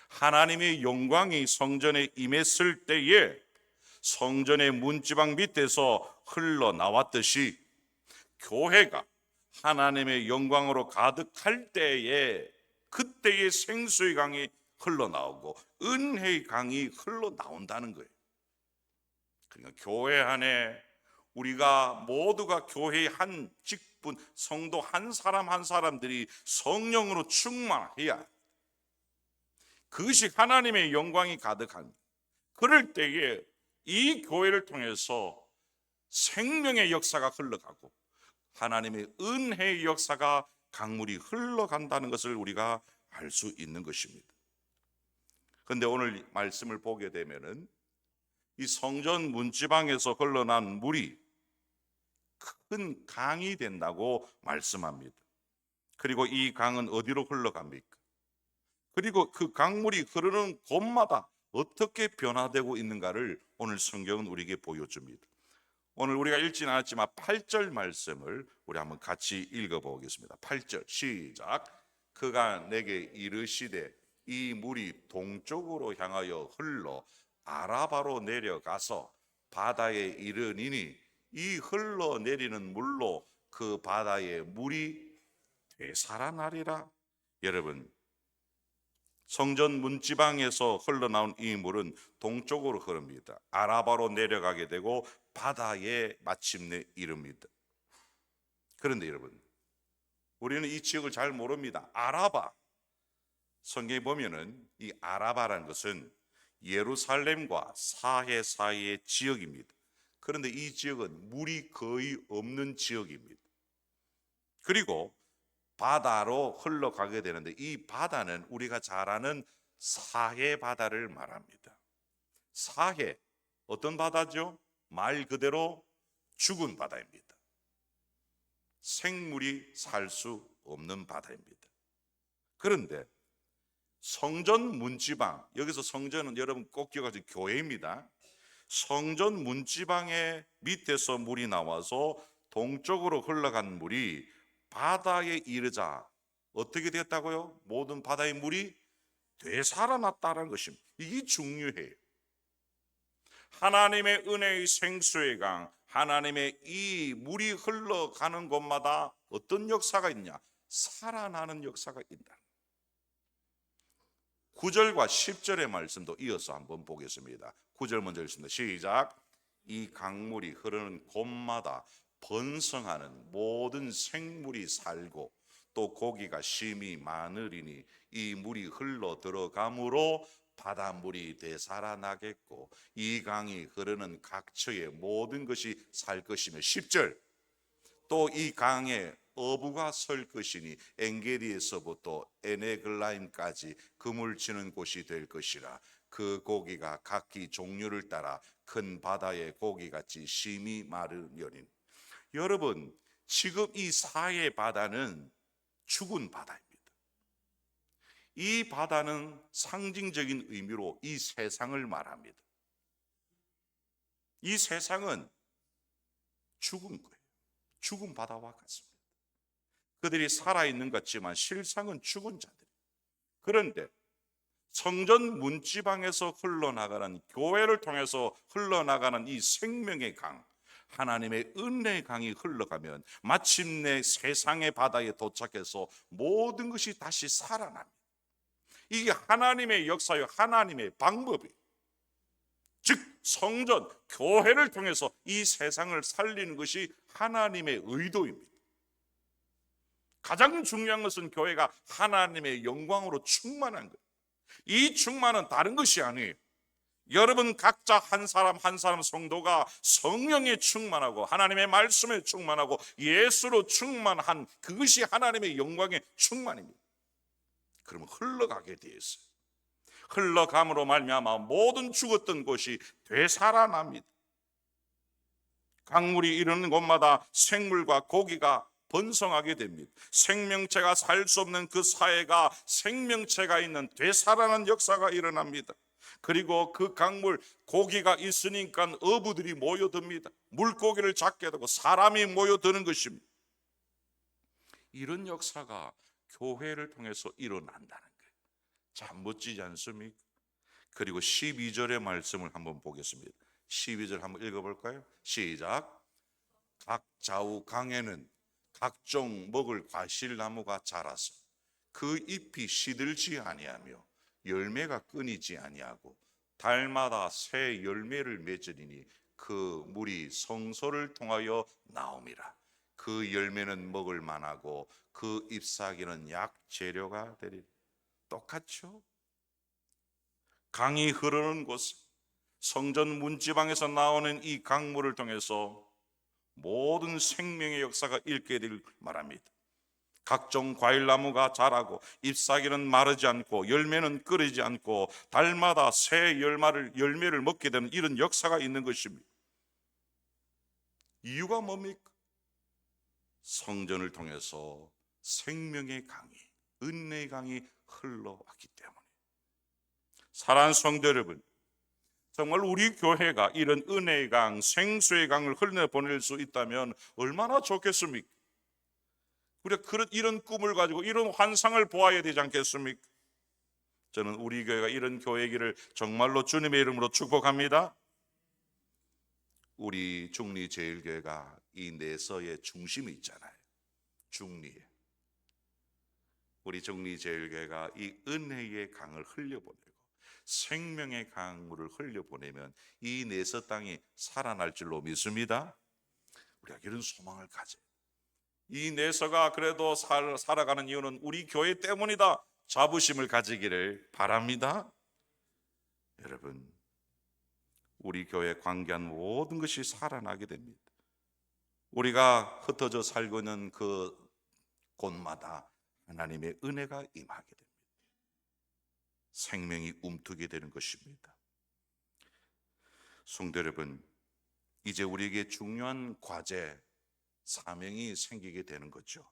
하나님의 영광이 성전에 임했을 때에 성전의 문지방 밑에서 흘러나왔듯이 교회가 하나님의 영광으로 가득할 때에 그때의 생수의 강이 흘러나오고 은혜의 강이 흘러나온다는 거예요. 그러니까 교회 안에 우리가 모두가 교회의 한 직분, 성도 한 사람 한 사람들이 성령으로 충만해야 그것이 하나님의 영광이 가득한, 그럴 때에 이 교회를 통해서 생명의 역사가 흘러가고 하나님의 은혜의 역사가 강물이 흘러간다는 것을 우리가 알 수 있는 것입니다. 그런데 오늘 말씀을 보게 되면은 이 성전 문지방에서 흘러난 물이 큰 강이 된다고 말씀합니다. 그리고 이 강은 어디로 흘러갑니까? 그리고 그 강물이 흐르는 곳마다 어떻게 변화되고 있는가를 오늘 성경은 우리에게 보여줍니다. 오늘 우리가 읽지는 않았지만 8절 말씀을 우리 한번 같이 읽어보겠습니다. 8절 시작. 그가 내게 이르시되 이 물이 동쪽으로 향하여 흘러 아라바로 내려가서 바다에 이르니니 이 흘러내리는 물로 그 바다의 물이 되살아나리라. 여러분, 성전 문지방에서 흘러나온 이 물은 동쪽으로 흐릅니다. 아라바로 내려가게 되고 바다에 마침내 이릅니다. 그런데 여러분, 우리는 이 지역을 잘 모릅니다. 아라바, 성경에 보면은 이 아라바라는 것은 예루살렘과 사해 사이의 지역입니다. 그런데 이 지역은 물이 거의 없는 지역입니다. 그리고 바다로 흘러가게 되는데 이 바다는 우리가 잘 아는 사해 바다를 말합니다. 사해, 어떤 바다죠? 말 그대로 죽은 바다입니다. 생물이 살 수 없는 바다입니다. 그런데 성전 문지방, 여기서 성전은 여러분 꼭 기억하세요. 교회입니다. 성전 문지방의 밑에서 물이 나와서 동쪽으로 흘러간 물이 바다에 이르자 어떻게 되었다고요? 모든 바다의 물이 되살아났다는 것입니다. 이게 중요해요. 하나님의 은혜의 생수의 강, 하나님의 이 물이 흘러가는 곳마다 어떤 역사가 있냐? 살아나는 역사가 있다. 9절과 10절의 말씀도 이어서 한번 보겠습니다. 9절 먼저 읽습니다. 시작. 이 강물이 흐르는 곳마다 번성하는 모든 생물이 살고 또 고기가 심히 많으리니 이 물이 흘러 들어가므로 바닷물이 되살아나겠고 이 강이 흐르는 각처의 모든 것이 살 것이며 10절 또 이 강에 어부가 설 것이니 엔게디에서부터 에네글라임까지 그물 치는 곳이 될 것이라 그 고기가 각기 종류를 따라 큰 바다의 고기같이 심히 마르려니. 여러분, 지금 이 사해 바다는 죽은 바다입니다. 이 바다는 상징적인 의미로 이 세상을 말합니다. 이 세상은 죽은 거예요. 죽은 바다와 같습니다. 그들이 살아있는 것 같지만 실상은 죽은 자들. 그런데 성전 문지방에서 흘러나가는, 교회를 통해서 흘러나가는 이 생명의 강, 하나님의 은혜의 강이 흘러가면 마침내 세상의 바다에 도착해서 모든 것이 다시 살아납니다. 이게 하나님의 역사요, 하나님의 방법이에요. 즉 성전, 교회를 통해서 이 세상을 살리는 것이 하나님의 의도입니다. 가장 중요한 것은 교회가 하나님의 영광으로 충만한 거예요. 이 충만은 다른 것이 아니에요. 여러분 각자 한 사람 한 사람 성도가 성령에 충만하고 하나님의 말씀에 충만하고 예수로 충만한 그것이 하나님의 영광의 충만입니다. 그러면 흘러가게 되어 있어요. 흘러감으로 말미암아 모든 죽었던 곳이 되살아납니다. 강물이 이르는 곳마다 생물과 고기가 번성하게 됩니다. 생명체가 살 수 없는 그 사회가 생명체가 있는 되살아난 역사가 일어납니다. 그리고 그 강물, 고기가 있으니까 어부들이 모여듭니다. 물고기를 잡게 되고 사람이 모여드는 것입니다. 이런 역사가 교회를 통해서 일어난다는 거예요. 참 멋지지 않습니까? 그리고 12절의 말씀을 한번 보겠습니다. 12절 한번 읽어볼까요? 시작. 각 좌우 강에는 각종 먹을 과실나무가 자라서 그 잎이 시들지 아니하며 열매가 끊이지 아니하고 달마다 새 열매를 맺으리니 그 물이 성소를 통하여 나옴이라. 그 열매는 먹을 만하고 그 잎사귀는 약 재료가 되리라. 똑같죠? 강이 흐르는 곳, 성전 문지방에서 나오는 이 강물을 통해서 모든 생명의 역사가 일게 될 말합니다. 각종 과일나무가 자라고 잎사귀는 마르지 않고 열매는 끓이지 않고 달마다 새 열매를 먹게 되는 이런 역사가 있는 것입니다. 이유가 뭡니까? 성전을 통해서 생명의 강이, 은혜의 강이 흘러왔기 때문에. 사랑하는 성도 여러분, 정말 우리 교회가 이런 은혜의 강, 생수의 강을 흘려보낼 수 있다면 얼마나 좋겠습니까? 우리가 이런 꿈을 가지고 이런 환상을 보아야 되지 않겠습니까? 저는 우리 교회가 이런 교회이기를 정말로 주님의 이름으로 축복합니다. 우리 중리제일교회가 이 내서의 중심이 있잖아요. 중리에. 우리 중리제일교회가 이 은혜의 강을 흘려보내고 생명의 강물을 흘려보내면 이 내서 땅이 살아날 줄로 믿습니다. 우리가 이런 소망을 가져요. 이 내서가 그래도 살아가는 이유는 우리 교회 때문이다. 자부심을 가지기를 바랍니다. 여러분, 우리 교회에 관계한 모든 것이 살아나게 됩니다. 우리가 흩어져 살고 있는 그 곳마다 하나님의 은혜가 임하게 됩니다. 생명이 움트게 되는 것입니다. 성도 여러분, 이제 우리에게 중요한 과제, 사명이 생기게 되는 거죠.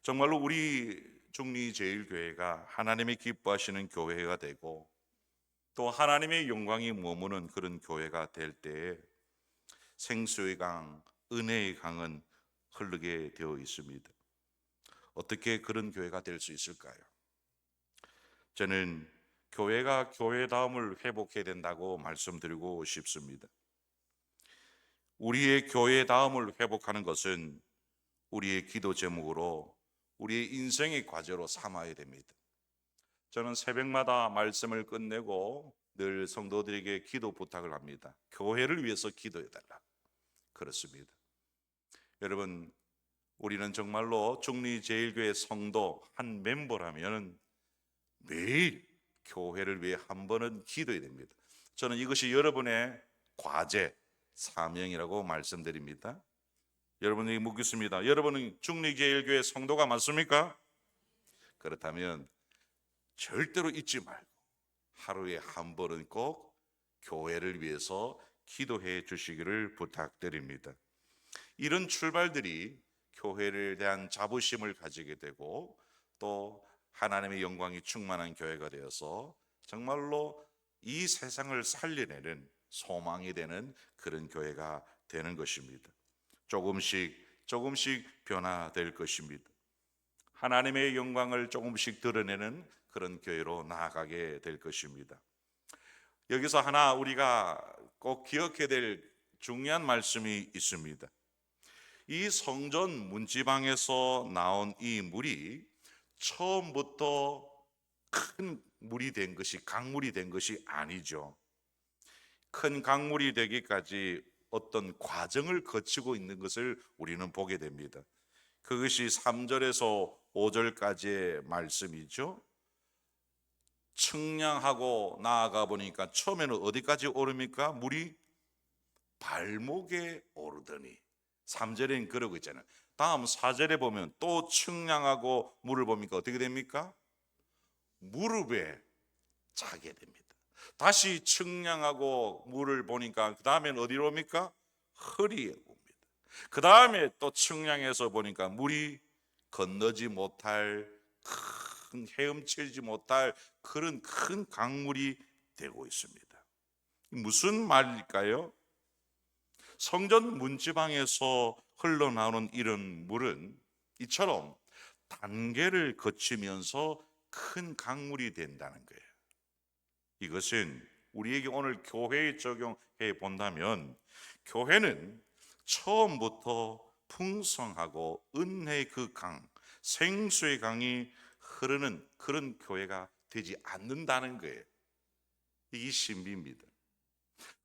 정말로 우리 중리제일교회가 하나님이 기뻐하시는 교회가 되고 또 하나님의 영광이 머무는 그런 교회가 될 때에 생수의 강, 은혜의 강은 흐르게 되어 있습니다. 어떻게 그런 교회가 될 수 있을까요? 저는 교회가 교회다움을 회복해야 된다고 말씀드리고 싶습니다. 우리의 교회다움을 회복하는 것은 우리의 기도 제목으로 우리의 인생의 과제로 삼아야 됩니다. 저는 새벽마다 말씀을 끝내고 늘 성도들에게 기도 부탁을 합니다. 교회를 위해서 기도해달라. 그렇습니다. 여러분, 우리는 정말로 중리제일교회 성도 한 멤버라면 매일 교회를 위해 한 번은 기도해야 됩니다. 저는 이것이 여러분의 과제, 사명이라고 말씀드립니다. 여러분에게 묻겠습니다. 여러분은 중리제일교회 성도가 맞습니까? 그렇다면 절대로 잊지 말고 하루에 한 번은 꼭 교회를 위해서 기도해 주시기를 부탁드립니다. 이런 출발들이 교회에 대한 자부심을 가지게 되고 또 하나님의 영광이 충만한 교회가 되어서 정말로 이 세상을 살려내는 소망이 되는 그런 교회가 되는 것입니다. 조금씩 변화될 것입니다. 하나님의 영광을 조금씩 드러내는 그런 교회로 나아가게 될 것입니다. 여기서 하나 우리가 꼭 기억해야 될 중요한 말씀이 있습니다. 이 성전 문지방에서 나온 이 물이 처음부터 큰 물이 된 것이, 강물이 된 것이 아니죠. 큰 강물이 되기까지 어떤 과정을 거치고 있는 것을 우리는 보게 됩니다. 그것이 3절에서 5절까지의 말씀이죠. 측량하고 나아가 보니까 처음에는 어디까지 오릅니까? 물이 발목에 오르더니, 3절에는 그러고 있잖아요. 다음 4절에 보면 또 측량하고 물을 보니까 어떻게 됩니까? 무릎에 차게 됩니다. 다시 측량하고 물을 보니까 그 다음엔 어디로 옵니까? 허리에 옵니다. 그 다음에 또 측량해서 보니까 물이 건너지 못할, 큰 헤엄치지 못할 그런 큰 강물이 되고 있습니다. 무슨 말일까요? 성전 문지방에서 흘러나오는 이런 물은 이처럼 단계를 거치면서 큰 강물이 된다는 거예요. 이것은 우리에게 오늘 교회에 적용해 본다면, 교회는 처음부터 풍성하고 은혜의 그 강, 생수의 강이 흐르는 그런 교회가 되지 않는다는 거예요. 이게 신비입니다.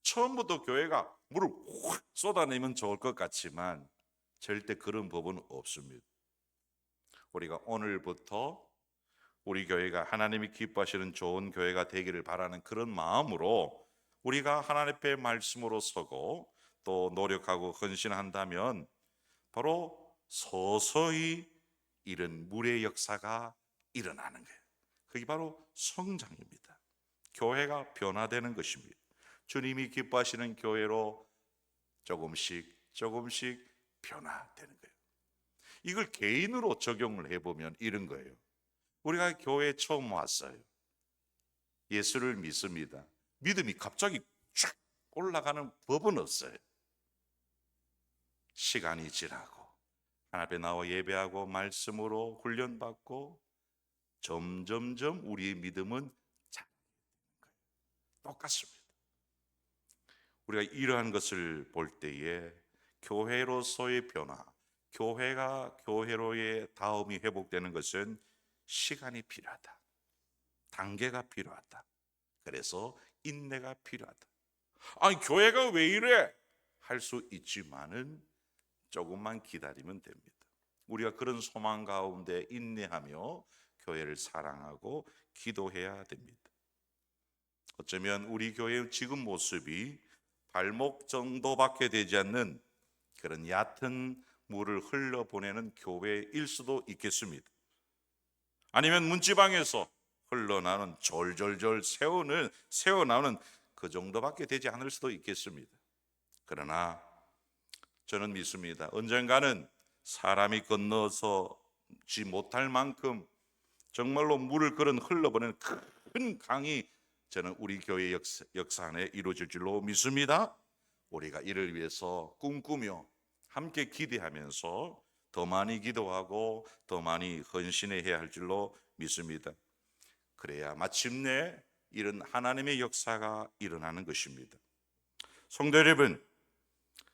처음부터 교회가 물을 확 쏟아내면 좋을 것 같지만 절대 그런 법은 없습니다. 우리가 오늘부터 우리 교회가 하나님이 기뻐하시는 좋은 교회가 되기를 바라는 그런 마음으로 우리가 하나님 앞에 말씀으로 서고 또 노력하고 헌신한다면 바로 서서히 이런 물의 역사가 일어나는 거예요. 그게 바로 성장입니다. 교회가 변화되는 것입니다. 주님이 기뻐하시는 교회로 조금씩 변화되는 거예요. 이걸 개인으로 적용을 해보면 이런 거예요. 우리가 교회에 처음 왔어요. 예수를 믿습니다. 믿음이 갑자기 쫙 올라가는 법은 없어요. 시간이 지나고 하나님 앞에 나와 예배하고 말씀으로 훈련받고 점점점 우리의 믿음은 자라게 되는 거예요. 똑같습니다. 우리가 이러한 것을 볼 때에 교회로서의 변화, 교회가 교회로의 다음이 회복되는 것은 시간이 필요하다. 단계가 필요하다. 그래서 인내가 필요하다. 아니, 교회가 왜 이래? 할 수 있지만은 조금만 기다리면 됩니다. 우리가 그런 소망 가운데 인내하며 교회를 사랑하고 기도해야 됩니다. 어쩌면 우리 교회의 지금 모습이 발목 정도밖에 되지 않는 그런 얕은 물을 흘러보내는 교회일 수도 있겠습니다. 아니면 문지방에서 흘러나오는 졸졸졸 새어나오는 그 정도밖에 되지 않을 수도 있겠습니다. 그러나 저는 믿습니다. 언젠가는 사람이 건너서지 못할 만큼 정말로 물을 그런 흘러보내는 큰 강이 저는 우리 교회 역사 안에 이루어질 줄로 믿습니다. 우리가 이를 위해서 꿈꾸며 함께 기대하면서 더 많이 기도하고 더 많이 헌신해야 할 줄로 믿습니다. 그래야 마침내 이런 하나님의 역사가 일어나는 것입니다. 성도 여러분,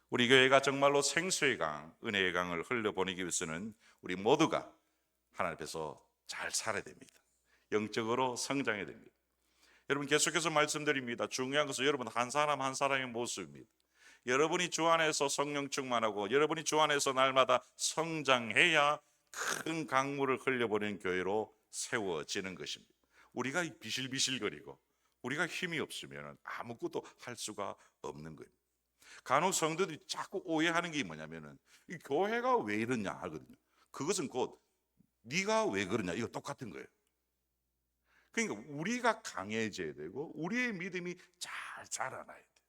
우리 교회가 정말로 생수의 강, 은혜의 강을 흘려보내기 위해서는 우리 모두가 하나님 앞에서 잘 살아야 됩니다. 영적으로 성장해야 됩니다. 여러분, 계속해서 말씀드립니다. 중요한 것은 여러분 한 사람 한 사람의 모습입니다. 여러분이 주 안에서 성령 충만하고 여러분이 주 안에서 날마다 성장해야 큰 강물을 흘려보내는 교회로 세워지는 것입니다. 우리가 비실비실거리고 우리가 힘이 없으면 아무것도 할 수가 없는 거예요. 간혹 성도들이 자꾸 오해하는 게 뭐냐면은 이 교회가 왜 이러냐 하거든요. 그것은 곧 네가 왜 그러냐, 이거 똑같은 거예요. 그러니까 우리가 강해져야 되고 우리의 믿음이 잘 자라나야 돼요.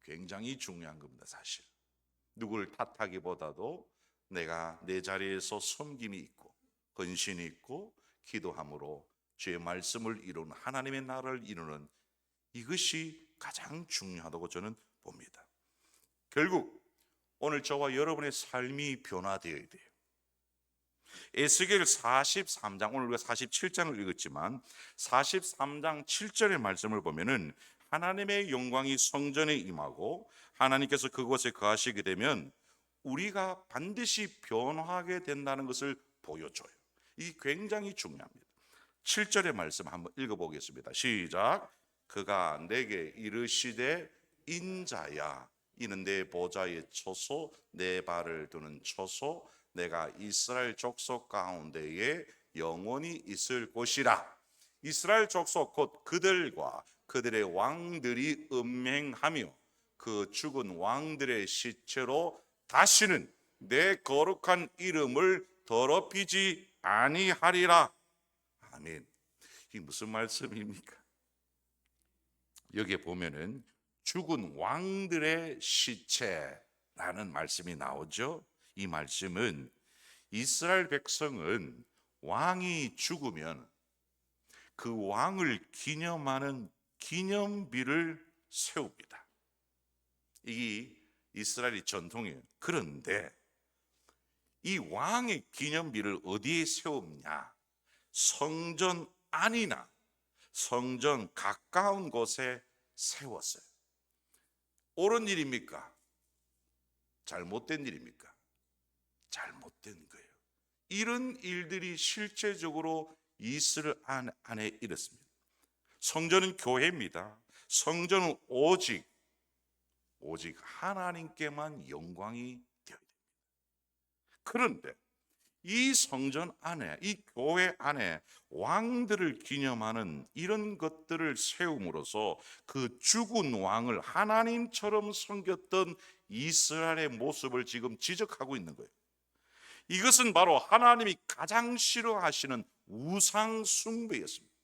굉장히 중요한 겁니다. 사실 누구를 탓하기보다도 내가 내 자리에서 섬김이 있고 헌신이 있고 기도함으로 주의 말씀을 이루는 하나님의 나라를 이루는 이것이 가장 중요하다고 저는 봅니다. 결국 오늘 저와 여러분의 삶이 변화되어야 돼요. 에스겔 43장, 오늘 우리가 47장을 읽었지만 43장 7절의 말씀을 보면은 하나님의 영광이 성전에 임하고 하나님께서 그곳에 거하시게 되면 우리가 반드시 변화하게 된다는 것을 보여줘요. 이게 굉장히 중요합니다. 7절의 말씀 한번 읽어보겠습니다. 시작. 그가 내게 이르시되 인자야, 이는 내 보좌의 처소, 내 발을 두는 처소, 내가 이스라엘 족속 가운데에 영원히 있을 곳이라. 이스라엘 족속 곧 그들과 그들의 왕들이 음행하며 그 죽은 왕들의 시체로 다시는 내 거룩한 이름을 더럽히지 아니하리라. 아멘. 이게 무슨 말씀입니까? 여기에 보면은 죽은 왕들의 시체라는 말씀이 나오죠. 이 말씀은 이스라엘 백성은 왕이 죽으면 그 왕을 기념하는 기념비를 세웁니다. 이게 이스라엘의 전통이에요. 그런데 이 왕의 기념비를 어디에 세우냐? 성전 안이나 성전 가까운 곳에 세웠어요. 옳은 일입니까? 잘못된 일입니까? 잘못된 거예요. 이런 일들이 실제적으로 이스라엘 안에 일었습니다. 성전은 교회입니다. 성전은 오직 하나님께만 영광이 되어야 됩니다. 그런데 이 성전 안에, 이 교회 안에 왕들을 기념하는 이런 것들을 세움으로써 그 죽은 왕을 하나님처럼 섬겼던 이스라엘의 모습을 지금 지적하고 있는 거예요. 이것은 바로 하나님이 가장 싫어하시는 우상 숭배였습니다.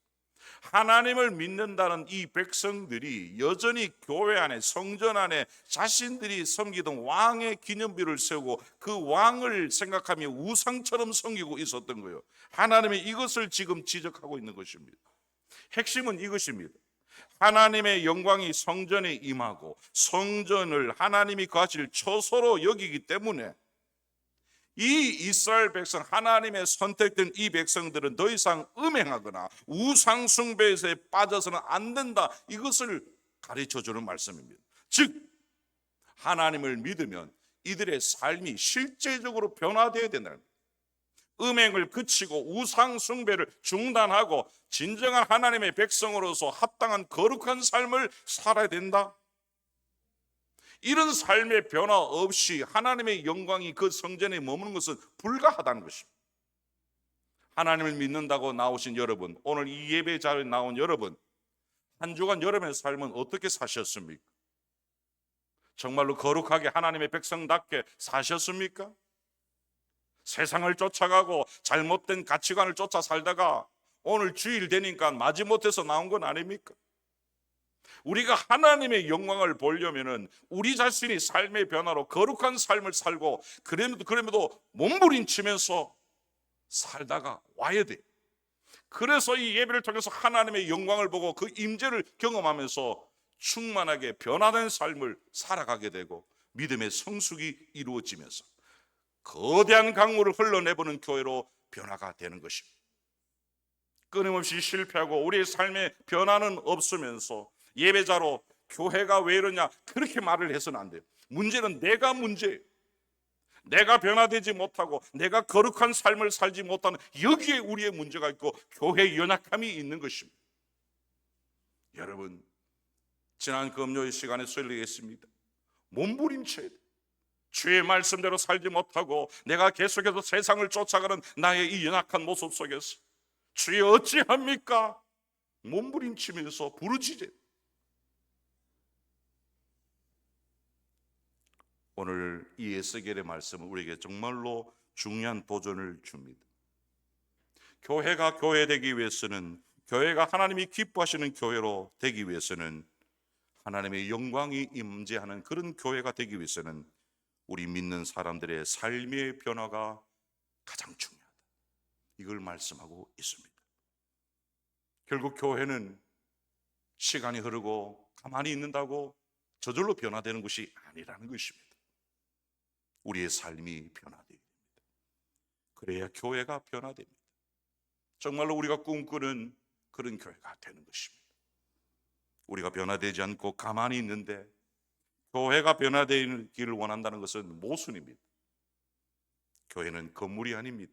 하나님을 믿는다는 이 백성들이 여전히 교회 안에, 성전 안에 자신들이 섬기던 왕의 기념비를 세우고 그 왕을 생각하며 우상처럼 섬기고 있었던 거예요. 하나님이 이것을 지금 지적하고 있는 것입니다. 핵심은 이것입니다. 하나님의 영광이 성전에 임하고 성전을 하나님이 거하실 처소로 여기기 때문에 이 이스라엘 백성, 하나님의 선택된 이 백성들은 더 이상 음행하거나 우상 숭배에 빠져서는 안 된다, 이것을 가르쳐주는 말씀입니다. 즉 하나님을 믿으면 이들의 삶이 실제적으로 변화되어야 된다는 거예요. 음행을 그치고 우상 숭배를 중단하고 진정한 하나님의 백성으로서 합당한 거룩한 삶을 살아야 된다. 이런 삶의 변화 없이 하나님의 영광이 그 성전에 머무는 것은 불가하다는 것입니다. 하나님을 믿는다고 나오신 여러분, 오늘 이 예배 자리에 나온 여러분, 한 주간 여러분의 삶은 어떻게 사셨습니까? 정말로 거룩하게 하나님의 백성답게 사셨습니까? 세상을 쫓아가고 잘못된 가치관을 쫓아 살다가 오늘 주일 되니까 마지못해서 나온 건 아닙니까? 우리가 하나님의 영광을 보려면은 우리 자신이 삶의 변화로 거룩한 삶을 살고 그럼에도 몸부림치면서 살다가 와야 돼. 그래서 이 예배를 통해서 하나님의 영광을 보고 그 임재를 경험하면서 충만하게 변화된 삶을 살아가게 되고 믿음의 성숙이 이루어지면서 거대한 강물을 흘러내보는 교회로 변화가 되는 것입니다. 끊임없이 실패하고 우리의 삶에 변화는 없으면서 예배자로 교회가 왜 이러냐 그렇게 말을 해서는 안 돼요. 문제는 내가 문제예요. 내가 변화되지 못하고 내가 거룩한 삶을 살지 못하는 여기에 우리의 문제가 있고 교회의 연약함이 있는 것입니다. 여러분, 지난 금요일 시간에 설리했습니다. 몸부림쳐야 돼. 주의 말씀대로 살지 못하고 내가 계속해서 세상을 쫓아가는 나의 이 연약한 모습 속에서 주여 어찌합니까? 몸부림치면서 부르짖어요. 오늘 이 에스겔의 말씀은 우리에게 정말로 중요한 도전을 줍니다. 교회가 교회되기 위해서는, 교회가 하나님이 기뻐하시는 교회로 되기 위해서는, 하나님의 영광이 임재하는 그런 교회가 되기 위해서는 우리 믿는 사람들의 삶의 변화가 가장 중요하다. 이걸 말씀하고 있습니다. 결국 교회는 시간이 흐르고 가만히 있는다고 저절로 변화되는 것이 아니라는 것입니다. 우리의 삶이 변화되게 됩니다. 그래야 교회가 변화됩니다. 정말로 우리가 꿈꾸는 그런 교회가 되는 것입니다. 우리가 변화되지 않고 가만히 있는데 교회가 변화되기를 원한다는 것은 모순입니다. 교회는 건물이 아닙니다.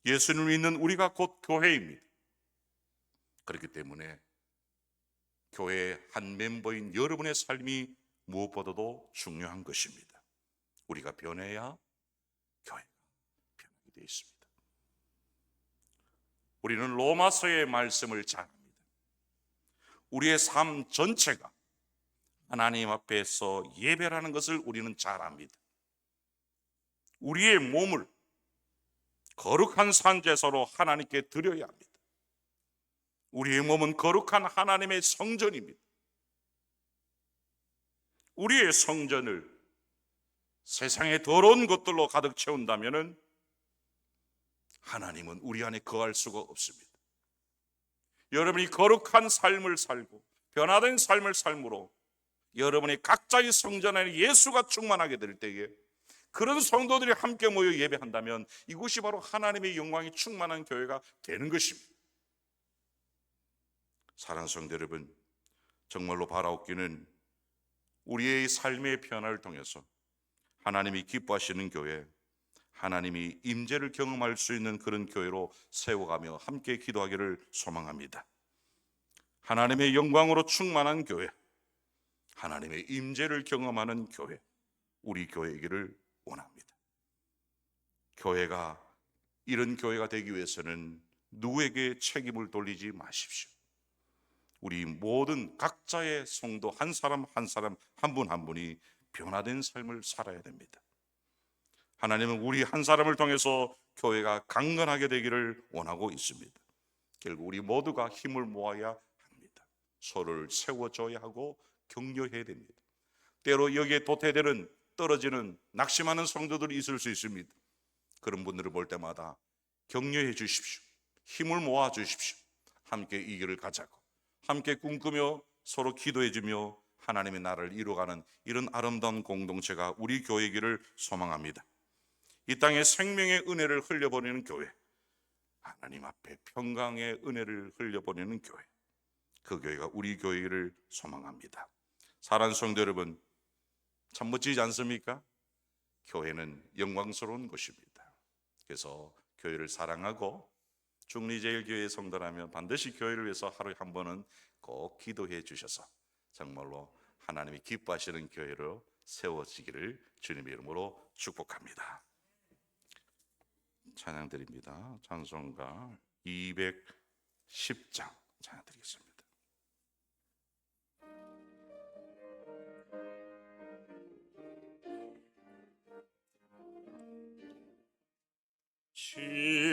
예수님을 믿는 우리가 곧 교회입니다. 그렇기 때문에 교회의 한 멤버인 여러분의 삶이 무엇보다도 중요한 것입니다. 우리가 변해야 교회가 변하게 되어 있습니다. 우리는 로마서의 말씀을 잘 압니다. 우리의 삶 전체가 하나님 앞에서 예배라는 것을 우리는 잘 압니다. 우리의 몸을 거룩한 산제사로 하나님께 드려야 합니다. 우리의 몸은 거룩한 하나님의 성전입니다. 우리의 성전을 세상의 더러운 것들로 가득 채운다면 하나님은 우리 안에 거할 수가 없습니다. 여러분이 거룩한 삶을 살고 변화된 삶을 삶으로 여러분이 각자의 성전 안에 예수가 충만하게 될 때에 그런 성도들이 함께 모여 예배한다면 이곳이 바로 하나님의 영광이 충만한 교회가 되는 것입니다. 사랑하는 성도 여러분, 정말로 바라옵기는 우리의 삶의 변화를 통해서 하나님이 기뻐하시는 교회, 하나님이 임재를 경험할 수 있는 그런 교회로 세워가며 함께 기도하기를 소망합니다. 하나님의 영광으로 충만한 교회, 하나님의 임재를 경험하는 교회, 우리 교회이기를 원합니다. 교회가 이런 교회가 되기 위해서는 누구에게 책임을 돌리지 마십시오. 우리 모든 각자의 성도 한 사람 한 사람 한 분 한 분이 변화된 삶을 살아야 됩니다. 하나님은 우리 한 사람을 통해서 교회가 강건하게 되기를 원하고 있습니다. 결국 우리 모두가 힘을 모아야 합니다. 서로를 세워줘야 하고 격려해야 됩니다. 때로 여기에 도태되는 떨어지는 낙심하는 성도들이 있을 수 있습니다. 그런 분들을 볼 때마다 격려해 주십시오. 힘을 모아 주십시오. 함께 이 길을 가자고, 함께 꿈꾸며 서로 기도해 주며 하나님의 나라를 이루어가는 이런 아름다운 공동체가 우리 교회이기를 소망합니다. 이 땅에 생명의 은혜를 흘려보내는 교회, 하나님 앞에 평강의 은혜를 흘려보내는 교회, 그 교회가 우리 교회를 소망합니다. 사랑하는 성도 여러분, 참 멋지지 않습니까? 교회는 영광스러운 곳입니다. 그래서 교회를 사랑하고 중리제일교회 성도라면 반드시 교회를 위해서 하루에 한 번은 꼭 기도해 주셔서 정말로 하나님이 기뻐하시는 교회로 세워지기를 주님의 이름으로 축복합니다. 찬양드립니다. 찬송가 210장 찬양드리겠습니다.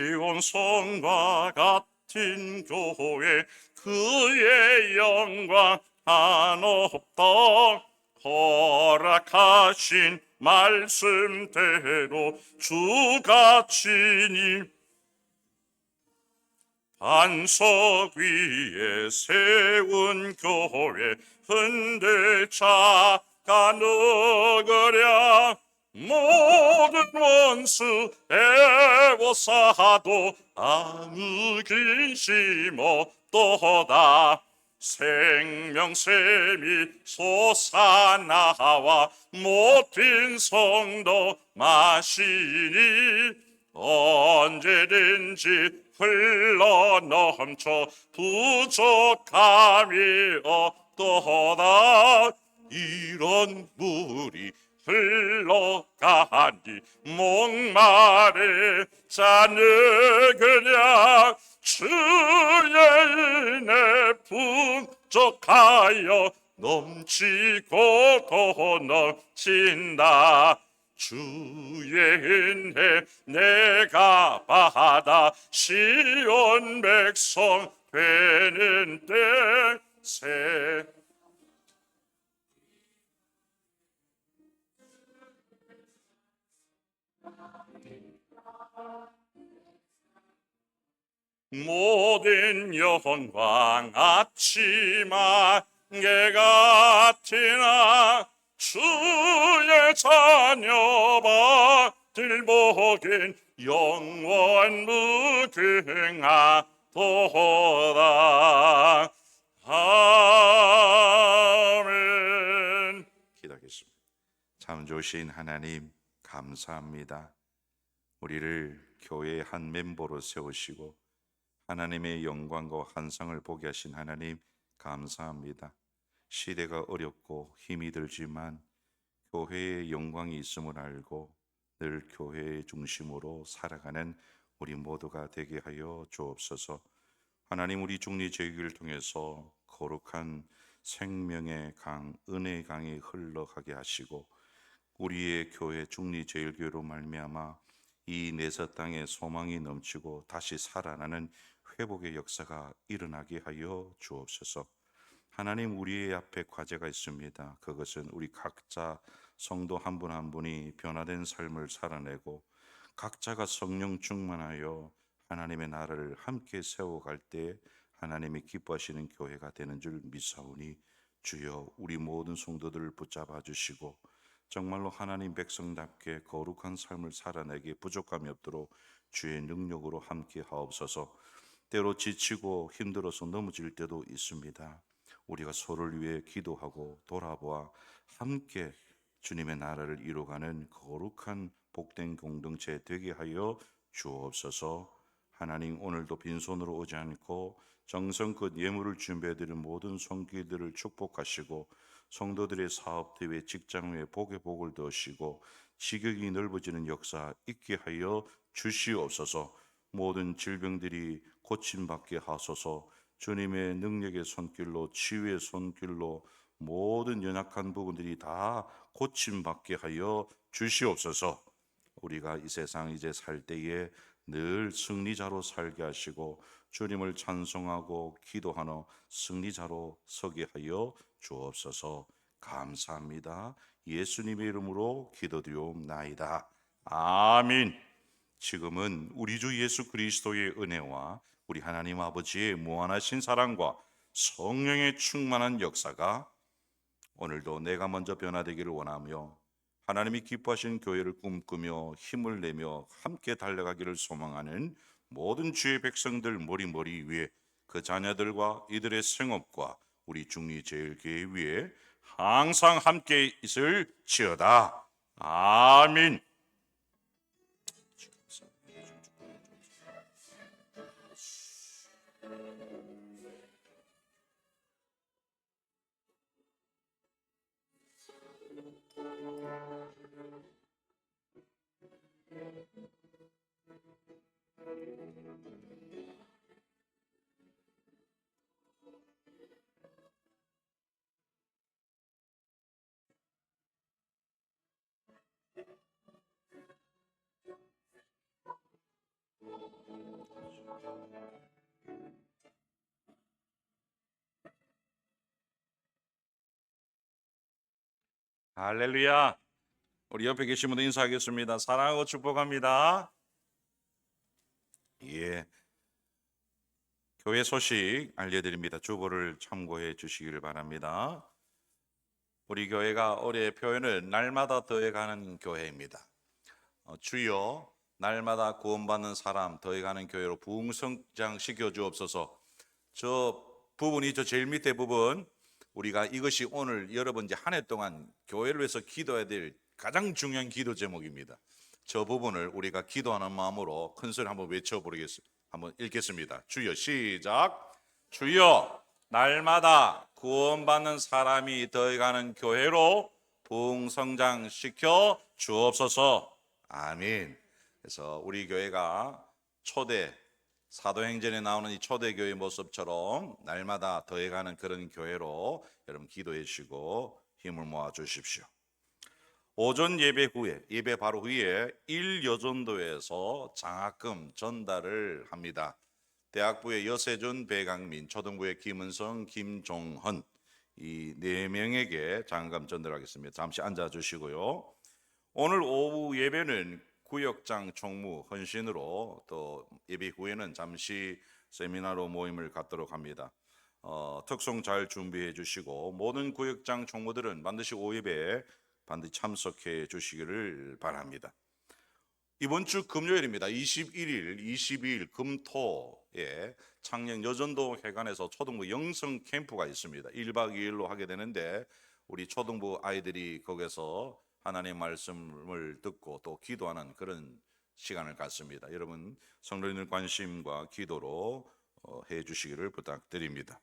시온성과 같은 교회 그의 영광 한없다. 허락하신 말씀대로 주가 친히 반석 위에 세운 교회 흔들자가 누구랴. 모든 원수 조사도 아무 근심 없도다. 생명샘이 솟아나와 못빈 성도 마시니 언제든지 흘러넘쳐 부족함이 없도다. 이런 물이 흘러가니 목마르 자는 그냥 주의 은혜 풍족하여 넘치고 더 넘친다. 주의 은혜 내가 받아 시온 백성 되는 때새 모든 영광 아침 안개 같으나 주의 자녀받을 복은 영원 무궁하도다. 아멘. 기도하겠습니다. 참 좋으신 하나님 감사합니다. 우리를 교회의 한 멤버로 세우시고 하나님의 영광과 환상을 보게 하신 하나님 감사합니다. 시대가 어렵고 힘이 들지만 교회의 영광이 있음을 알고 늘 교회의 중심으로 살아가는 우리 모두가 되게 하여 주옵소서. 하나님, 우리 중리제일교회를 통해서 거룩한 생명의 강, 은혜의 강이 흘러가게 하시고 우리의 교회 중리제일교회로 말미암아 이 내서 땅에 소망이 넘치고 다시 살아나는 회복의 역사가 일어나게 하여 주옵소서. 하나님, 우리의 앞에 과제가 있습니다. 그것은 우리 각자 성도 한 분 한 분이 변화된 삶을 살아내고 각자가 성령 충만하여 하나님의 나라를 함께 세워갈 때 하나님이 기뻐하시는 교회가 되는 줄 믿사오니 주여 우리 모든 성도들을 붙잡아 주시고 정말로 하나님 백성답게 거룩한 삶을 살아내기에 부족함이 없도록 주의 능력으로 함께 하옵소서. 때로 지치고 힘들어서 넘어질 때도 있습니다. 우리가 서로를 위해 기도하고 돌아보아 함께 주님의 나라를 이루어가는 거룩한 복된 공동체 되게 하여 주옵소서. 하나님, 오늘도 빈손으로 오지 않고 정성껏 예물을 준비해드린 모든 성기들을 축복하시고 성도들의 사업 대회 직장 외 복의 복을 더하시고 지극히 넓어지는 역사 있게 하여 주시옵소서. 모든 질병들이 고침받게 하소서. 주님의 능력의 손길로 치유의 손길로 모든 연약한 부분들이 다 고침받게 하여 주시옵소서. 우리가 이 세상 이제 살 때에 늘 승리자로 살게 하시고 주님을 찬송하고 기도하는 승리자로 서게 하여 주옵소서. 감사합니다. 예수님의 이름으로 기도드리옵나이다. 아멘. 지금은 우리 주 예수 그리스도의 은혜와 우리 하나님 아버지의 무한하신 사랑과 성령의 충만한 역사가 오늘도 내가 먼저 변화되기를 원하며 하나님이 기뻐하신 교회를 꿈꾸며 힘을 내며 함께 달려가기를 소망하는 모든 주의 백성들 머리머리 위에 그 자녀들과 이들의 생업과 우리 중리제일교회 위에 항상 함께 있을지어다. 아멘. 할렐루야. 우리 옆에 계신 분들 인사하겠습니다. 사랑하고 축복합니다. 예, 교회 소식 알려드립니다. 주보를 참고해 주시기를 바랍니다. 우리 교회가 올해 표현은 날마다 더해가는 교회입니다. 주여 날마다 구원받는 사람 더해가는 교회로 부흥성장시켜 주옵소서. 저 부분이 저 제일 밑에 부분, 우리가 이것이 오늘 여러분 이제 한 해 동안 교회를 위해서 기도해야 될 가장 중요한 기도 제목입니다. 저 부분을 우리가 기도하는 마음으로 큰 소리 한번 외쳐보겠습니다. 한번 읽겠습니다. 주여, 시작. 주여, 날마다 구원받는 사람이 더해가는 교회로 부흥성장시켜 주옵소서. 아멘. 그래서 우리 교회가 초대 사도행전에 나오는 이 초대교회 모습처럼 날마다 더해가는 그런 교회로 여러분 기도해 주시고 힘을 모아 주십시오. 오전 예배 후에, 예배 바로 후에 일여전도에서 장학금 전달을 합니다. 대학부의 여세준, 배강민, 초등부의 김은성, 김종헌, 이 네 명에게 장학금 전달하겠습니다. 잠시 앉아 주시고요. 오늘 오후 예배는 구역장 총무 헌신으로, 또 예배 후에는 잠시 세미나로 모임을 갖도록 합니다. 특송 잘 준비해 주시고 모든 구역장 총무들은 반드시 오후 예배에 반드시 참석해 주시기를 바랍니다. 이번 주 금요일입니다. 21일, 22일 금토에 창녕 여전도 회관에서 초등부 영성 캠프가 있습니다. 1박 2일로 하게 되는데 우리 초등부 아이들이 거기서 하나님의 말씀을 듣고 또 기도하는 그런 시간을 갖습니다. 여러분 성도님들 관심과 기도로 해 주시기를 부탁드립니다.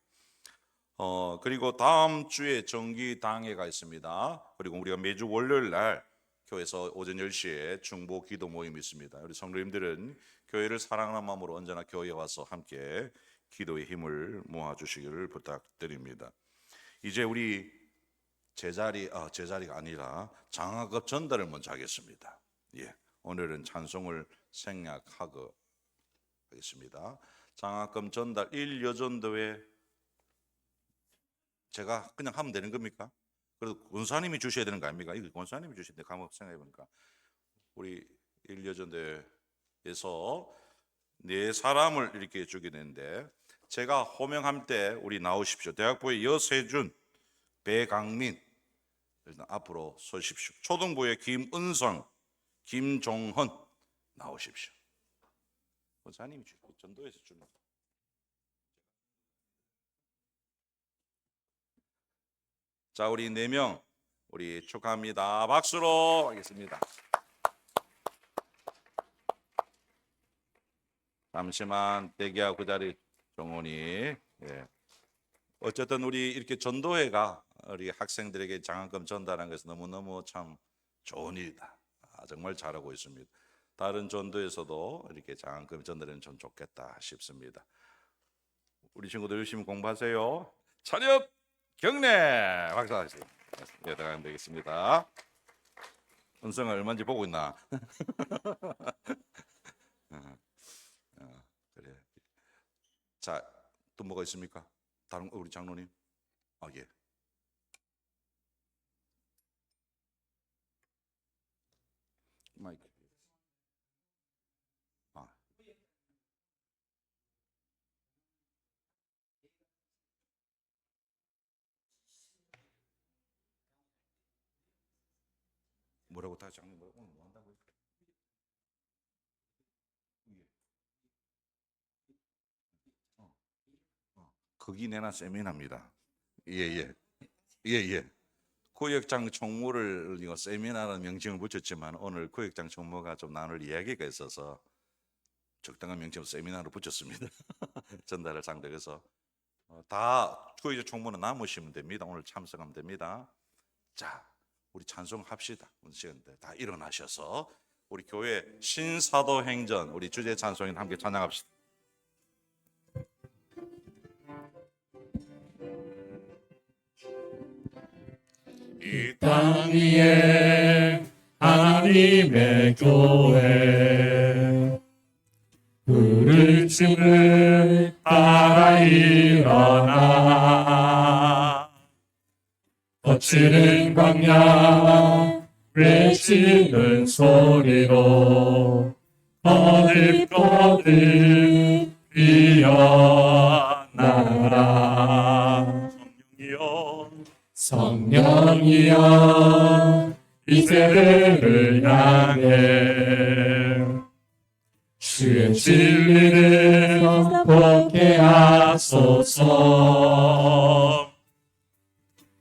그리고 다음 주에 정기당회가 있습니다. 그리고 우리가 매주 월요일 날 교회에서 오전 10시에 중보 기도 모임이 있습니다. 우리 성도님들은 교회를 사랑하는 마음으로 언제나 교회에 와서 함께 기도의 힘을 모아 주시기를 부탁드립니다. 이제 우리 제자리가 아니라 장학금 전달을 먼저 하겠습니다. 예, 오늘은 찬송을 생략하고 하겠습니다. 장학금 전달 1여전도에 제가 그냥 하면 되는 겁니까? 그래도 권사님이 주셔야 되는 거 아닙니까? 이거 권사님이 주시는데 가만 생각해 보니까 우리 1여전도에서 네 사람을 이렇게 주게 되는데 제가 호명할 때 우리 나오십시오. 대학부의 여세준, 배강민 일단 앞으로 서십시오. 초등부의 김은성, 김종헌 나오십시오. 권사님이 전도에서 주는. 자, 우리 4명 우리 축하합니다. 박수로 하겠습니다. 잠시만 대기하고 그 자리 정원이. 예. 어쨌든 우리 이렇게 전도회가 우리 학생들에게 장학금 전달한 것은 너무너무 참 좋은 일이다. 정말 잘하고 있습니다. 다른 전도에서도 이렇게 장학금 전달하면 좀 좋겠다 싶습니다. 우리 친구들 열심히 공부하세요. 찬엽 경례 박수 하시죠. 네, 들어가면 되겠습니다. 은성아 얼마인지 보고 있나? 그래. 자, 또 뭐가 있습니까? 다른 우리 장로님. 예. 마이크. 뭐라고 다 장님 오늘 뭐 한다고요? 거기 내나 세미나입니다. 예예. 예예. 구역장 총무를 이거 세미나라는 명칭을 붙였지만 오늘 구역장 총무가 좀 나눌 이야기가 있어서 적당한 명칭으로 세미나를 붙였습니다. 전달을 상대해서 다 구역장 총무는 남으시면 됩니다. 오늘 참석하면 됩니다. 자, 우리 찬송합시다. 오늘 시간대 다 일어나셔서 우리 교회 신사도행전 우리 주제 찬송인 함께 찬양합시다. 이 땅 위에 하나님의 교회 부르심을 따라 일어나 거칠은 광야 외치는 소리로 거듭거듭 뛰어나라. 성령이여 이 세대를 향해 주의 진리를 선포케 하소서.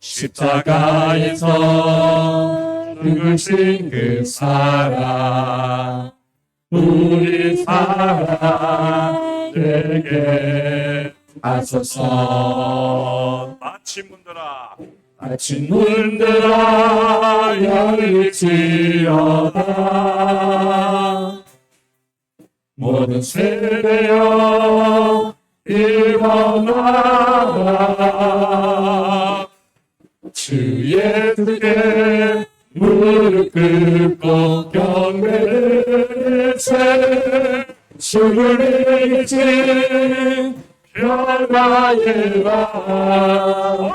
십자가에서 죽으신 그 사랑 우리 사랑 되게 하소서. 마침 문들아 아침 문들아 열릴지어다. 모든 세대여 일어나라. 주의 뜻에 무릎 꿇고 경배를 세. 주를 이긴 변화의 왕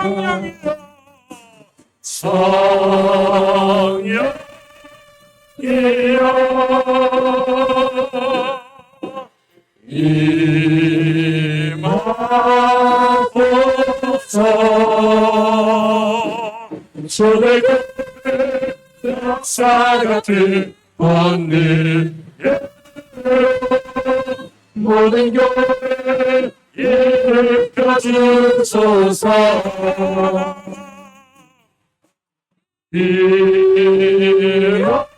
성령이여 임하소서. 초대교회 역사 같은 권능 모든 교회 일으켜 주소서. 일어나라.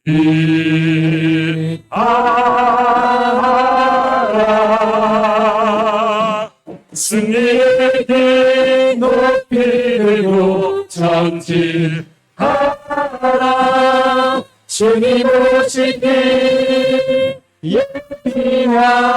일하라. 승리의 길 높이 들고 전진하라. 주님 오시길 예비하라.